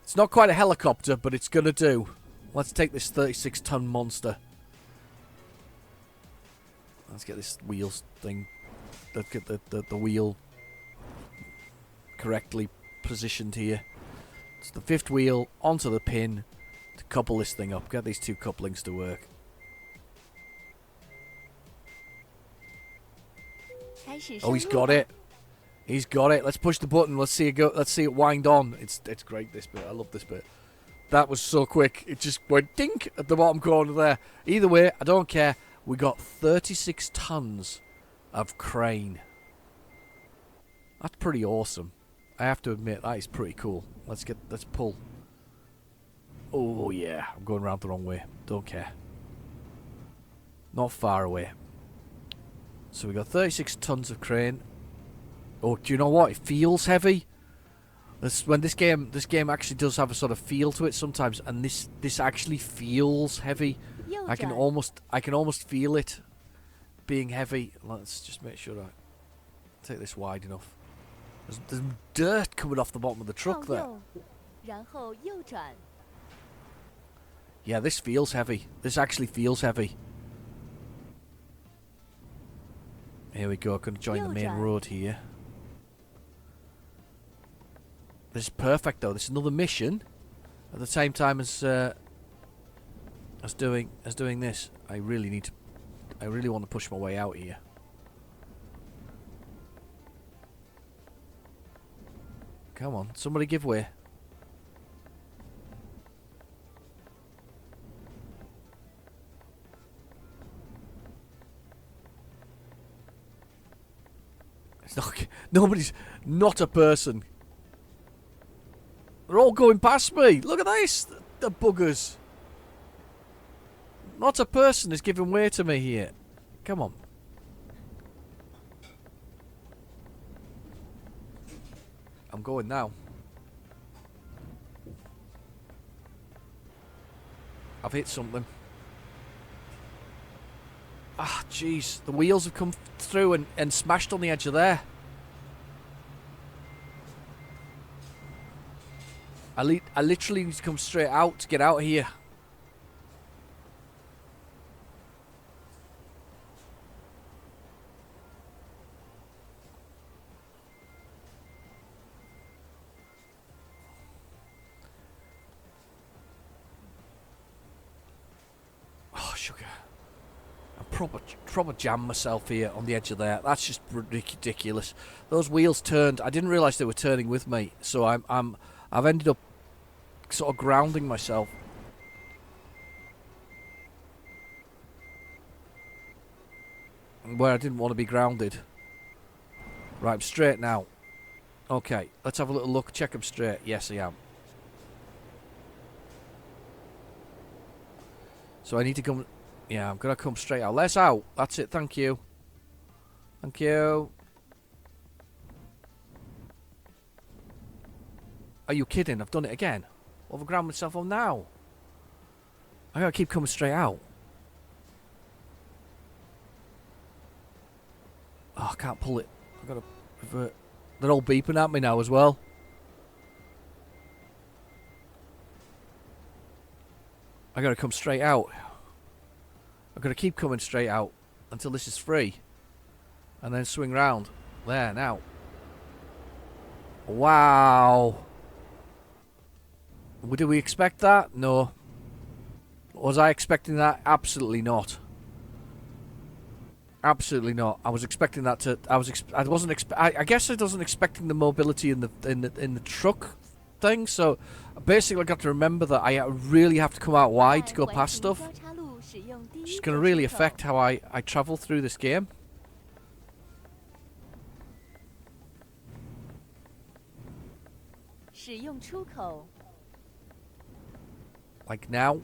It's not quite a helicopter, but it's going to do. Let's take this 36-ton monster. Let's get this wheels thing. Let's get the wheel correctly positioned here. It's the fifth wheel onto the pin to couple this thing up. Get these two couplings to work. 开始 Oh, 上 he's 路 got 吧 it. He's got it. Let's push the button. Let's see it go. Let's see it wind on. It's great, this bit. I love this bit. That was so quick. It just went dink at the bottom corner there. Either way, I don't care. We got 36 tons of crane. That's pretty awesome. I have to admit, that is pretty cool. Let's pull. Oh yeah, I'm going around the wrong way. Don't care. Not far away. So we got 36 tons of crane. Oh, do you know what? It feels heavy. This game actually does have a sort of feel to it sometimes, and this actually feels heavy. 右 I can 转， almost feel it being heavy. Let's just make sure I take this wide enough. There's dirt coming off the bottom of the 靠 truck there. 右，然后右转， Yeah, this feels heavy. This actually feels heavy. Here we go. Going to join the main右转。 road here. This is perfect though. This is another mission at the same time as doing this. I really want to push my way out here. Come on, somebody give way. It's not a person. They're all going past me. Look at this, the buggers. Not a person is giving way to me here. Come on. I'm going now. I've hit something. Ah, jeez. The wheels have come through and smashed on the edge of there. I literally need to come straight out to get out of here. Oh, sugar. I proper jammed myself here on the edge of there. That's just ridiculous. Those wheels turned. I didn't realise they were turning with me, so I've ended up sort of grounding myself. Where I didn't want to be grounded. Right, I'm straight now. Okay, let's have a little look. Check I'm straight. Yes, I am. So I need to come... Yeah, I'm going to come straight out. Let's out. That's it. Thank you. Thank you. Are you kidding? I've done it again. What have I ground myself on now? I gotta keep coming straight out. Oh, can't pull it. I've got to revert. They're all beeping at me now as well. I gotta come straight out. I've got to keep coming straight out until this is free. And then swing round. There, now. Wow. Did we expect that? No. Was I expecting that? Absolutely not. Absolutely not. I was expecting that to. I wasn't. I guess I wasn't expecting the mobility in the truck thing. So basically, I got to remember that I really have to come out wide to go past stuff. It's going to really affect how I travel through this game. Like now.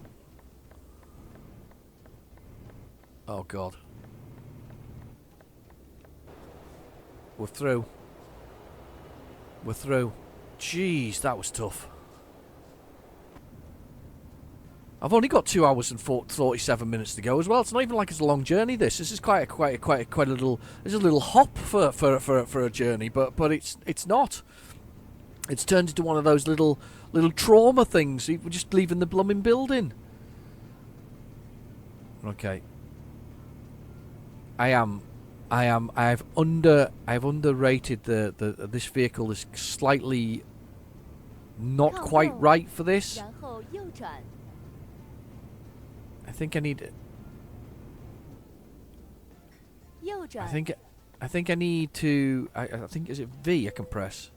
Oh god. We're through. We're through. Jeez, that was tough. I've only got 2 hours and 47 minutes to go as well. It's not even like it's a long journey. This is quite a little. There's a little hop for a journey, but it's not. It's turned into one of those little trauma things. We're just leaving the blooming building. Okay. I've underrated this vehicle is slightly not quite right for this. I think I need. I think I need to. I think is it V I can press.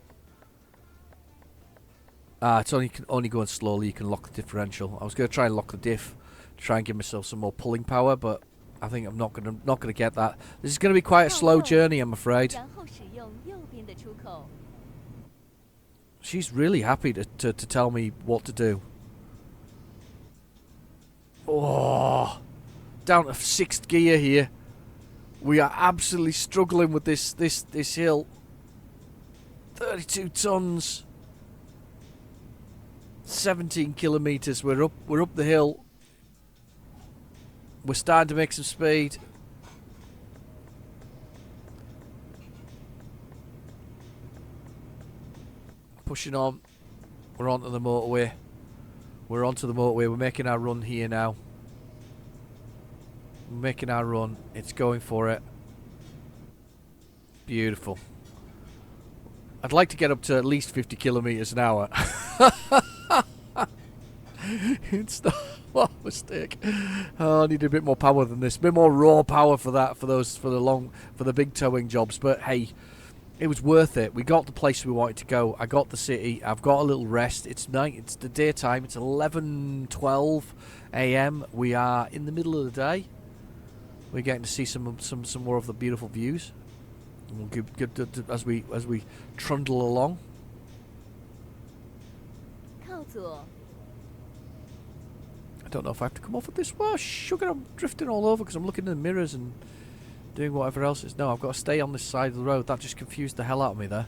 It's only going slowly. You can lock the differential. I was going to try and lock the diff to try and give myself some more pulling power, but I think I'm not gonna get that. This is going to be quite a slow journey, I'm afraid. She's really happy to tell me what to do. Oh, down to 6th gear here. We are absolutely struggling with this hill. 32 tons. 17 kilometers. We're up the hill. We're starting to make some speed. Pushing on. We're onto the motorway. We're onto the motorway. We're making our run here now. We're making our run. It's going for it. Beautiful. I'd like to get up to at least 50 kilometers an hour. It's not. What a mistake. Oh, I need a bit more power than this. A bit more raw power for that, for the big towing jobs. But hey, it was worth it. We got the place we wanted to go. I got the city. I've got a little rest. It's night. It's the daytime. It's 11:12 a.m. We are in the middle of the day. We're getting to see some more of the beautiful views. We'll as we trundle along. I don't know if I have to come off at this. Well, sugar, I'm drifting all over because I'm looking in the mirrors and doing whatever else is. No, I've got to stay on this side of the road. That just confused the hell out of me there.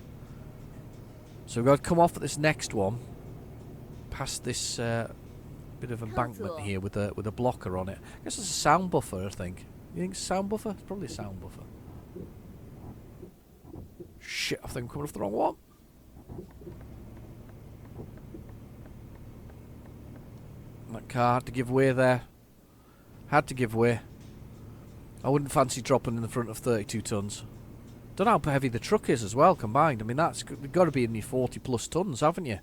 So we've got to come off at this next one, past this bit of embankment here with a blocker on it. I guess it's a sound buffer, I think. You think it's a sound buffer? It's probably a sound buffer. Shit, I think I'm coming off the wrong one. That car had to give way there. Had to give way. I wouldn't fancy dropping in the front of 32 tons. Don't know how heavy the truck is as well, combined. I mean, that's got to be in your 40 plus tons, haven't you?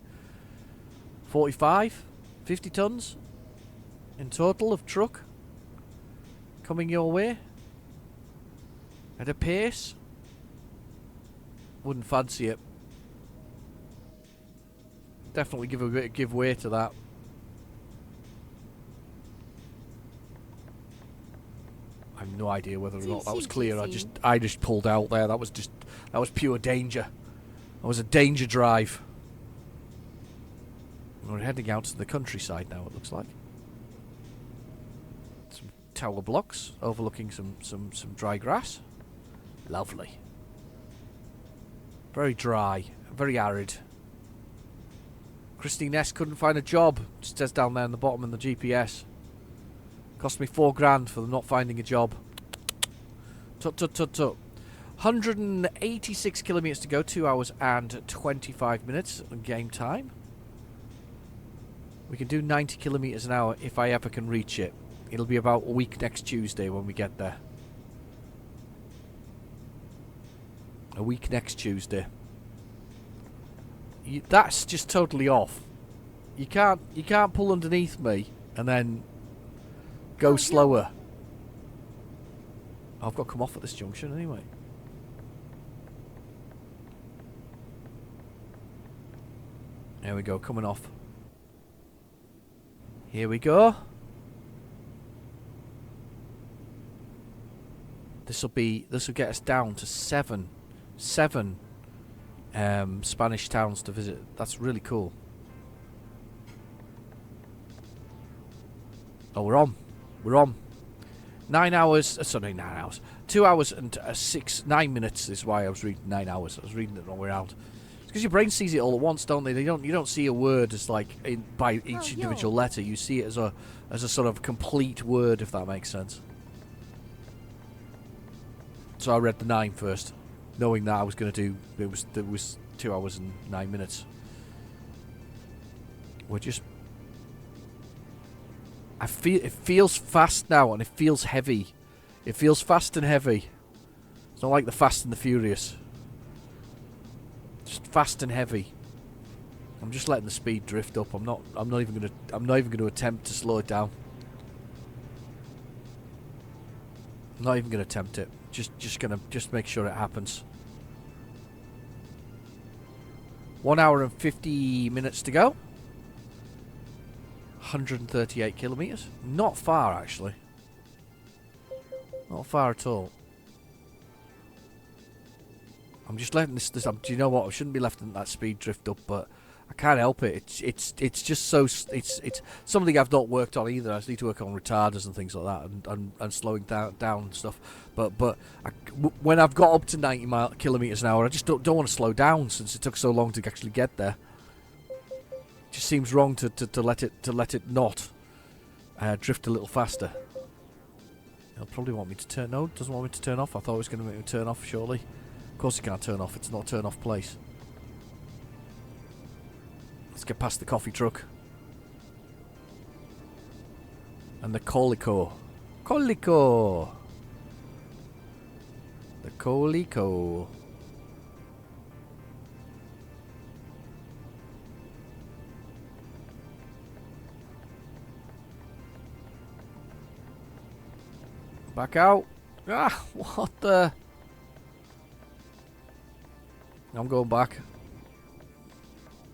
45? 50 tons? In total of truck? Coming your way? At a pace? Wouldn't fancy it. Definitely give a bit of give way to that. I have no idea whether or not that was clear. I just pulled out there. That was pure danger. That was a danger drive. We're heading out to the countryside now, it looks like. Some tower blocks overlooking some dry grass. Lovely. Very dry, very arid. Christine S couldn't find a job. It says down there in the bottom in the GPS. Cost me £4 grand for not finding a job. Tut tut tut tut. 186 kilometers to go, 2 hours and 25 minutes game time. We can do 90 kilometers an hour if I ever can reach it. It'll be about a week next Tuesday when we get there. A week next Tuesday. That's just totally off. You can't pull underneath me and then go slower. I've got to come off at this junction anyway. There we go, coming off. Here we go. This will get us down to seven Spanish towns to visit. That's really cool. Oh, we're on. 9 hours. Sorry, 9 hours. 2 hours and 9 minutes is why I was reading 9 hours. I was reading it the wrong way around. Because your brain sees it all at once, don't they? You don't see a word as like by each individual letter. You see it as a sort of complete word, if that makes sense. So I read the 9 first, knowing that I was going to do it was 2 hours and 9 minutes. We're just. It feels fast now, and it feels heavy. It feels fast and heavy. It's not like the Fast and the Furious. Just fast and heavy. I'm just letting the speed drift up. I'm not even gonna attempt to slow it down. I'm not even gonna attempt it. Just make sure it happens. 1 hour and 50 minutes to go. 138 kilometers. Not far, actually. Not far at all. I'm just letting this. Do you know what? I shouldn't be letting that speed drift up, but I can't help it. It's just so. It's something I've not worked on either. I just need to work on retarders and things like that, and slowing down and stuff. But when I've got up to 90 kilometers an hour, I just don't want to slow down since it took so long to actually get there. It just seems wrong to let it not drift a little faster. He'll probably want me to turn. No, doesn't want me to turn off. I thought it was going to make me turn off. Surely. Of course you can't turn off. It's not a turn off place. Let's get past the coffee truck. And the Colico. Colico! The Colico. Back out. Ah, what the... I'm going back.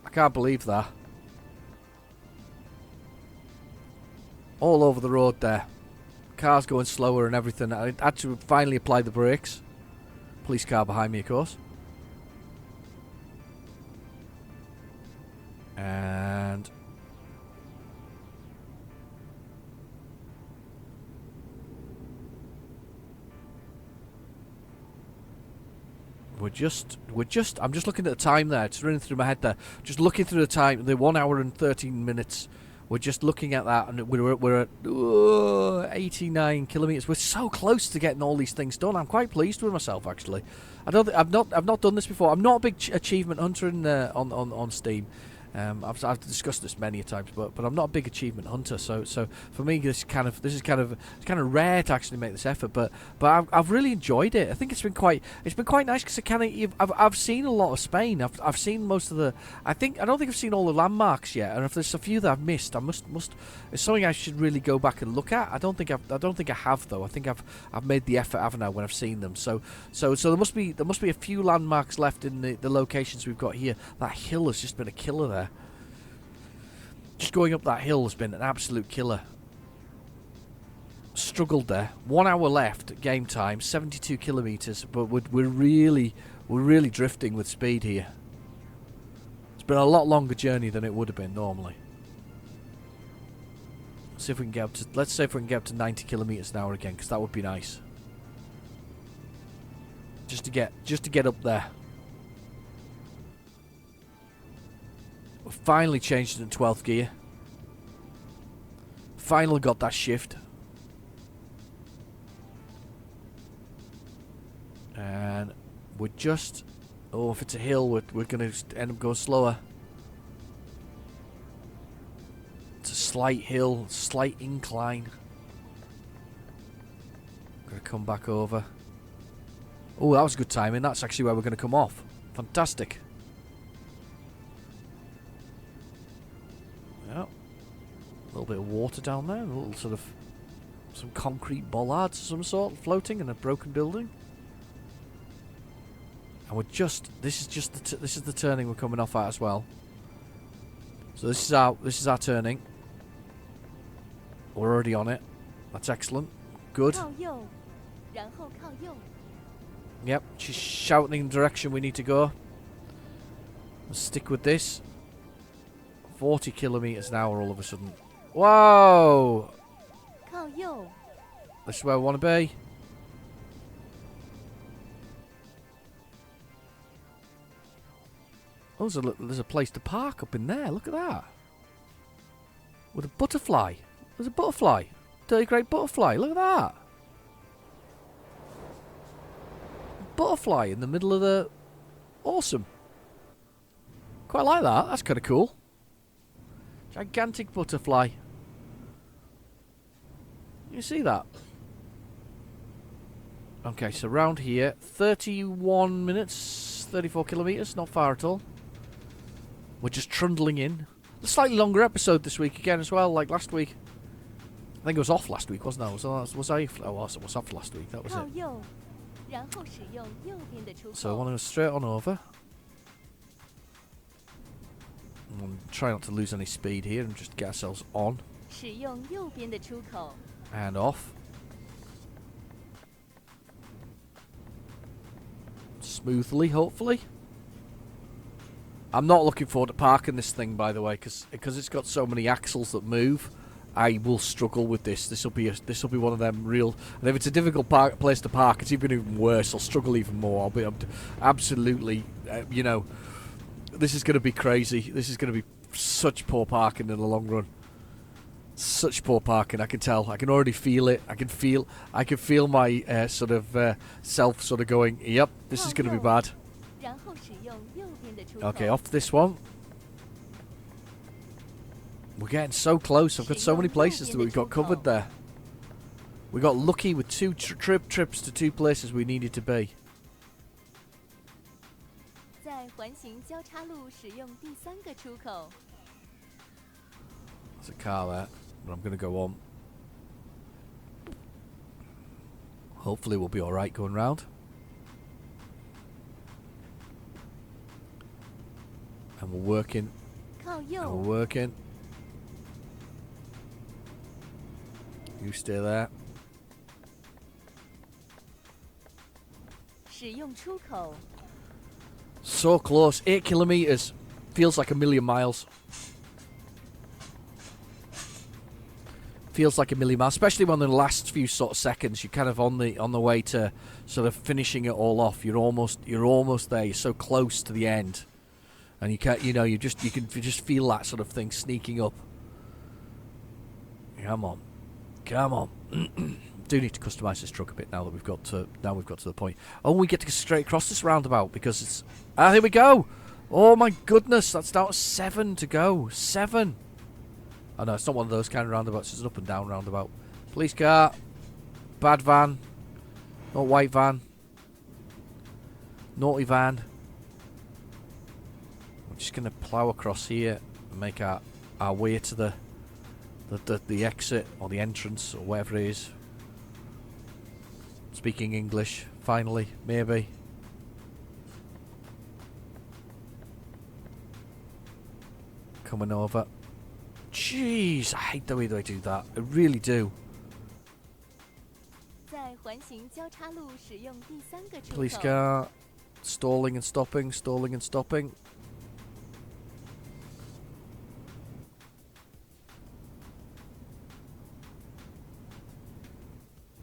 I can't believe that. All over the road there. Cars going slower and everything. I had to finally apply the brakes. Police car behind me, of course. And... I'm just looking at the time there. It's running through my head there. Just looking through the time, the 1 hour and 13 minutes. We're just looking at that, and we're at 89 kilometers. We're so close to getting all these things done. I'm quite pleased with myself, actually. I've not done this before. I'm not a big achievement hunter on Steam. I've discussed this many times, but I'm not a big achievement hunter. So for me, this is kind of rare to actually make this effort. But I've really enjoyed it. I think it's been quite nice because I've seen a lot of Spain. I've seen most of the. I don't think I've seen all the landmarks yet. And if there's a few that I've missed, I must. It's something I should really go back and look at. I don't think I have though. I think I've made the effort, haven't I, when I've seen them. So there must be a few landmarks left in the locations we've got here. That hill has just been a killer there. Just going up that hill has been an absolute killer. Struggled there. 1 hour left game time, 72 kilometers, but we're really drifting with speed here. It's been a lot longer journey than it would have been normally. Let's see if we can get up to 90 kilometers an hour again, because that would be nice. Just to get up there. We finally changed it in 12th gear. Finally got that shift. And We're just... Oh, if it's a hill, we're going to end up going slower. It's a slight hill, slight incline. Going to come back over. Oh, that was good timing. That's actually where we're going to come off. Fantastic. Yeah. A little bit of water down there. A little sort of... Some concrete bollards of some sort floating in a broken building. And we're just... This is the turning we're coming off at as well. So this is our turning. We're already on it. That's excellent. Good. 靠右，然后靠右， Yep, she's shouting the direction we need to go. Let's stick with this. 40 kilometers an hour all of a sudden. Whoa! 靠右， This is where we want to be. Oh, there's a place to park up in there. Look at that. With a butterfly. There's a butterfly. Dirty great butterfly. Look at that. Butterfly in the middle of the... Awesome. Quite like that. That's kind of cool. Gigantic butterfly. You see that? Okay, so round here, 31 minutes, 34 kilometres, not far at all. We're just trundling in. A slightly longer episode this week again as well, like last week. I think it was off last week, wasn't I? Was off last week, that was 靠 it. 右，然后使用右边的出 So I 口 want to go straight on over. And try not to lose any speed here and just get ourselves on 使用右边的出口， and off. Smoothly, hopefully. I'm not looking forward to parking this thing, by the way, because it's got so many axles that move. I will struggle with this. This will be one of them real. And if it's a difficult place to park, it's even worse. I'll struggle even more. I'll be absolutely, you know, this is going to be crazy. This is going to be such poor parking in the long run. Such poor parking. I can tell. I can already feel it. I can feel my sort of self sort of going. Yep, this is going to be bad. 然后使用右边的出口。 Okay, off this one. We're getting so close. I've got so many places that we've got covered there. We got lucky with two trips to two places we needed to be. 在环形交叉路使用第三个出口， There's a car there, but I'm going to go on. Hopefully we'll be alright going round. And we're working. 靠 And we're 右， working. You stay there. 使用出口， So close. 8 kilometres. Feels like a million miles. Feels like a million miles, especially when the last few sort of seconds you're kind of on the way to sort of finishing it all off. You're almost there. You're so close to the end, and you can't. You know, you can just feel that sort of thing sneaking up. Come on. Do need to customise this truck a bit now that we've got to the point. Oh, we get to go straight across this roundabout because it's. Ah, here we go. Oh my goodness, that's down to 7 to go. 7. Oh no, it's not one of those kind of roundabouts. It's an up and down roundabout. Police car. Bad van. Not white van. Naughty van. We're just going to plough across here and make our way to the exit or the entrance or whatever it is. Speaking English, finally, maybe. Coming over. Jeez, I hate the way they do that. I really do. 在环形交叉路使用第三个出 Police 口， car. Stalling and stopping, stalling and stopping.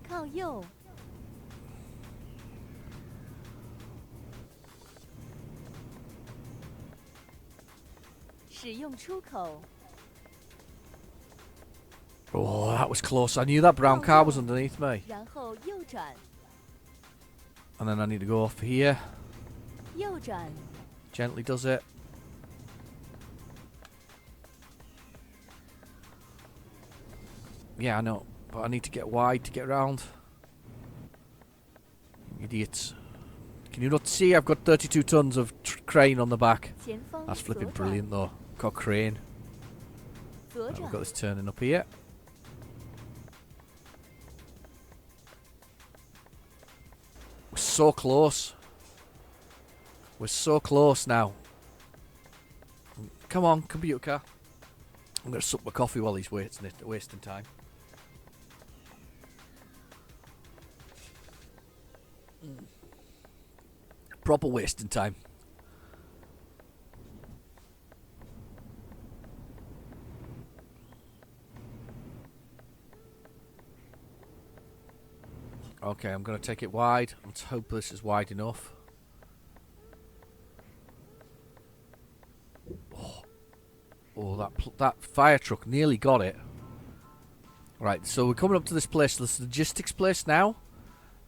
"靠右，使用出口， Oh, that was close. I knew that brown car was underneath me. 然后右转， And then I need to go off here. 右转， Gently does it. Yeah, I know, but I need to get wide to get around. Idiots. Can you not see I've got 32 tons of crane on the back? 前方 That's 左 flipping 转， brilliant though. Got crane. 左 Right, we've 转 got，this turning up here. We're so close. We're so close now. Come on, computer car. I'm going to suck my coffee while he's wasting time. Proper wasting time. Okay, I'm going to take it wide. Let's hope this is wide enough. Oh, that fire truck nearly got it. Right, so we're coming up to this place, this logistics place now.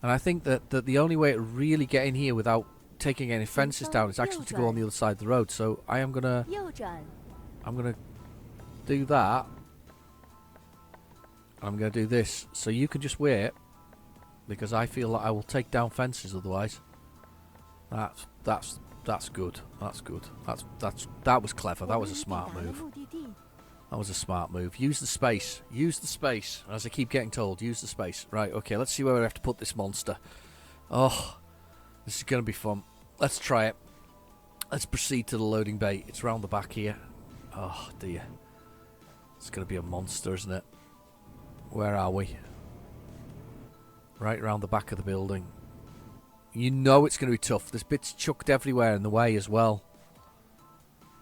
And I think that the only way to really get in here without taking any fences down is actually to go on the other side of the road. So I am going to... 右转， I'm going to do that. I'm going to do this. So you can just wait. Because I feel like I will take down fences otherwise. That's good. That's good. That was clever. That was a 我们已抵 smart 达了 move. 目的地， That was a smart move. Use the space. Use the space. As I keep getting told, use the space. Right, okay, let's see where we have to put this monster. Oh, this is going to be fun. Let's try it. Let's proceed to the loading bay. It's round the back here. Oh, dear. It's going to be a monster, isn't it? Where are we? Right round the back of the building. You know it's going to be tough. There's bits chucked everywhere in the way as well.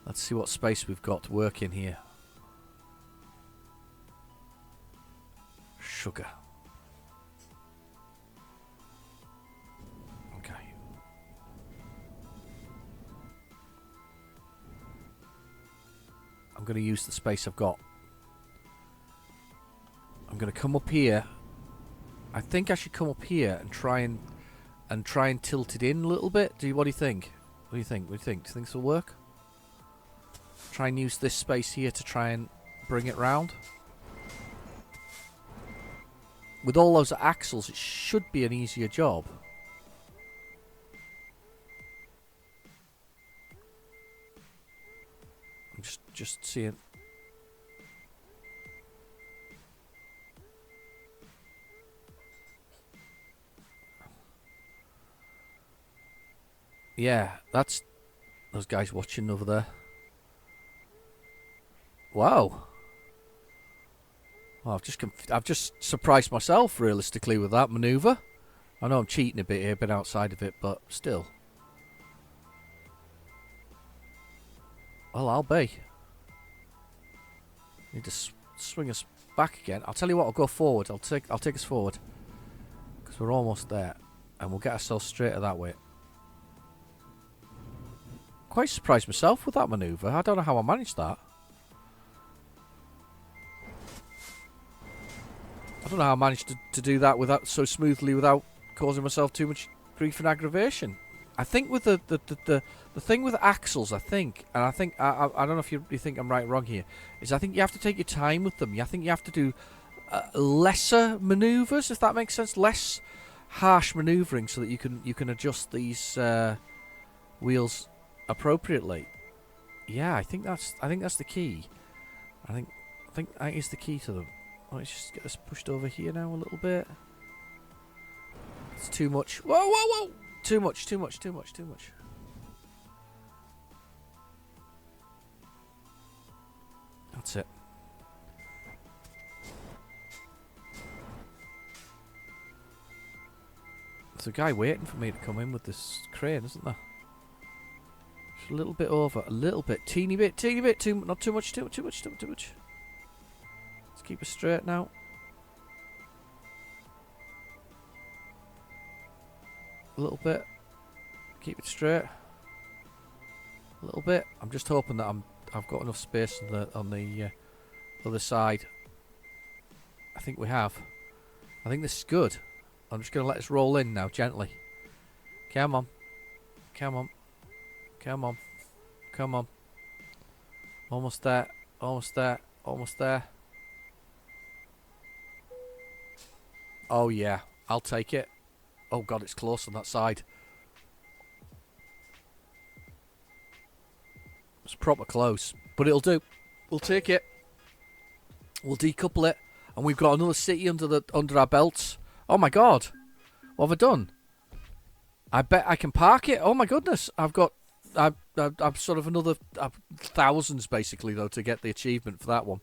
Let's see what space we've got to work in here. Sugar. Okay. I'm going to use the space I've got. I'm going to come up here. I think I should come up here and try and tilt it in a little bit. What do you think? What do you think? What do you think? Do you think this will work? Try and use this space here to try and bring it round. With all those axles, it should be an easier job. I'm just seeing. Yeah, that's those guys watching over there. Wow. Well, I've just surprised myself realistically with that maneuver. I know I'm cheating a bit here, been outside of it, but still. Well, I'll be. Need to swing us back again. I'll tell you what. I'll go forward. I'll take us forward because we're almost there, and we'll get ourselves straighter that way. Quite surprised myself with that maneuver. I don't know how I managed that. I don't know how I managed to do that without so smoothly without causing myself too much grief and aggravation. I think with the thing with axles, I think, and I don't know if you think I'm right or wrong here, is I think you have to take your time with them. I think you have to do lesser maneuvers, if that makes sense, less harsh maneuvering, so that you can adjust these wheels appropriately. Yeah, I think that's the key. I think that is the key to them. Let's just get this pushed over here now a little bit. It's too much. Whoa, whoa, whoa! Too much. That's it. There's a guy waiting for me to come in with this crane, isn't there? Just a little bit over, a little bit, teeny bit, not too much. Let's keep it straight now. A little bit. Keep it straight. A little bit. I'm just hoping that I've got enough space on the other side. I think we have. I think this is good. I'm just going to let this roll in now, gently. Come on. Come on. Come on. Come on. Almost there. Almost there. Almost there. Oh, yeah. I'll take it. Oh, God, it's close on that side. It's proper close. But it'll do. We'll take it. We'll decouple it. And we've got another city under our belts. Oh, my God. What have I done? I bet I can park it. Oh, my goodness. I'm sort of another thousands, basically, though, to get the achievement for that one.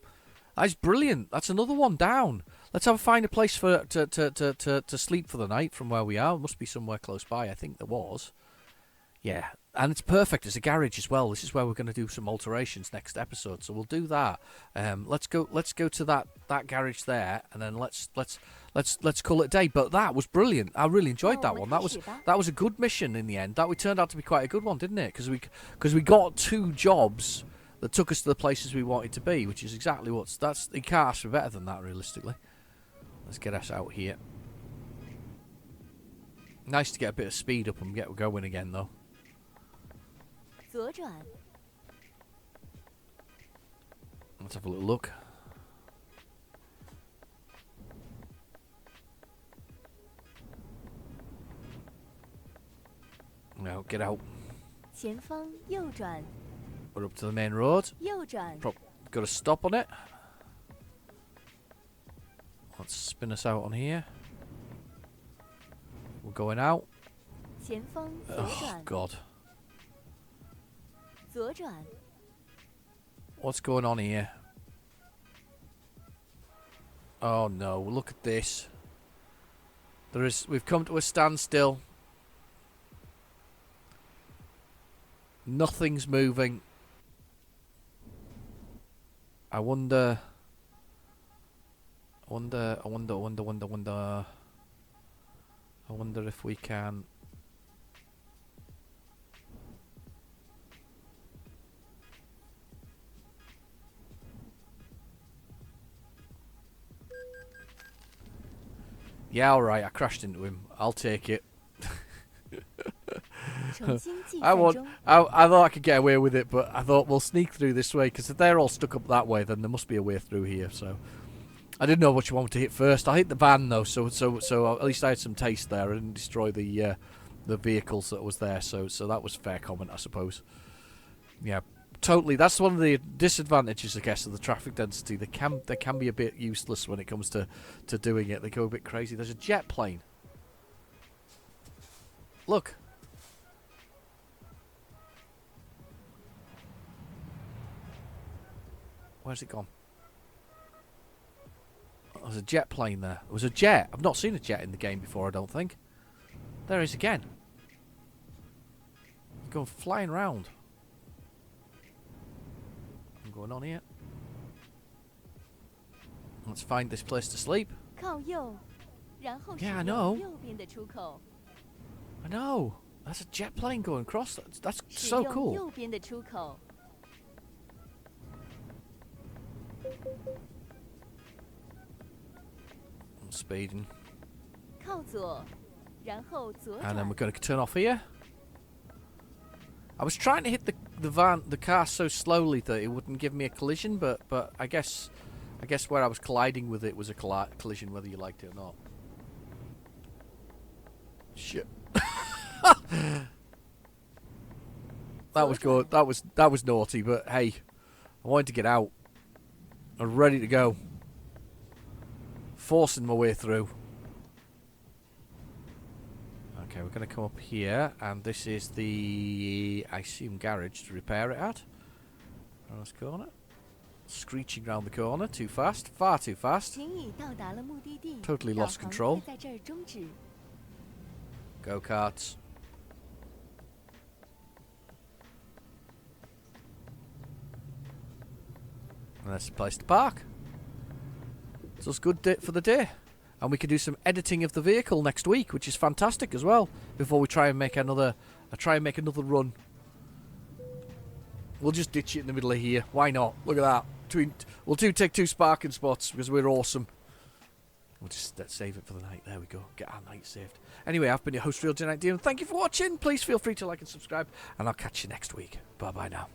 That's brilliant. That's another one down. Let's find a place to sleep for the night from where we are. There must be somewhere close by. I think there was. Yeah, and it's perfect as a garage as well. This is where we're going to do some alterations next episode, so we'll do that. Let's go to that garage there, and then let's call it a day. But that was brilliant. I really enjoyed that one. That was a good mission in the end. That turned out to be quite a good one, didn't it? Because we got 2 jobs that took us to the places we wanted to be, which is exactly you can't ask for better than that, realistically. Let's get us out here. Nice to get a bit of speed up and get going again, though. 左转， Let's have a little look. No, get out. 前方右转， We're up to the main road. 右转， Got to stop on it. Let's spin us out on here. We're going out. 前方左 Oh, 转， God. 左转， What's going on here? Oh, no. Look at this. We've come to a standstill. Nothing's moving. I wonder if we can. Yeah, alright, I crashed into him. I'll take it. 重新计 I 算中， thought I could get away with it, but I thought we'll sneak through this way, because if they're all stuck up that way, then there must be a way through here, so... I didn't know what you wanted to hit first. I hit the van, though, so at least I had some taste there. I didn't destroy the vehicles that was there, so that was fair comment, I suppose. Yeah, totally. That's one of the disadvantages, I guess, of the traffic density. They can be a bit useless when it comes to doing it. They go a bit crazy. There's a jet plane. Look. Where's it gone? Oh, there's a jet plane there. There was a jet. I've not seen a jet in the game before, I don't think. There it is again. It's going flying round. What's going on here? Let's find this place to sleep. 靠右，然后使 Yeah, I 用 know. 右边的出口， I know. That's a jet plane going across. That's 使 so 用 cool. 右边的出口， I'm speeding. 靠左，然后左 And then 转 we're，going to turn off here. I was trying to hit the car so slowly that it wouldn't give me a collision, but I guess where I was colliding with it was a collision, whether you liked it or not. Shit. That was good. That was naughty, but hey, I wanted to get out. I was ready to go. Forcing my way through. Okay, we're going to come up here, and this is the, I assume, garage to repair it at. Around this corner. Screeching round the corner, too fast, far too fast. 请已到达了目的地， Totally 导 lost 航 control. 会在这儿终止。 Go karts. And that's the place to park. So it's good for the day. And we can do some editing of the vehicle next week, which is fantastic as well. Before we try and make another run. We'll just ditch it in the middle of here. Why not? Look at that. We'll take 2 sparking spots because we're awesome. We'll just save it for the night. There we go. Get our night saved. Anyway, I've been your host, Real Genite Dean. Thank you for watching. Please feel free to like and subscribe, and I'll catch you next week. Bye-bye now.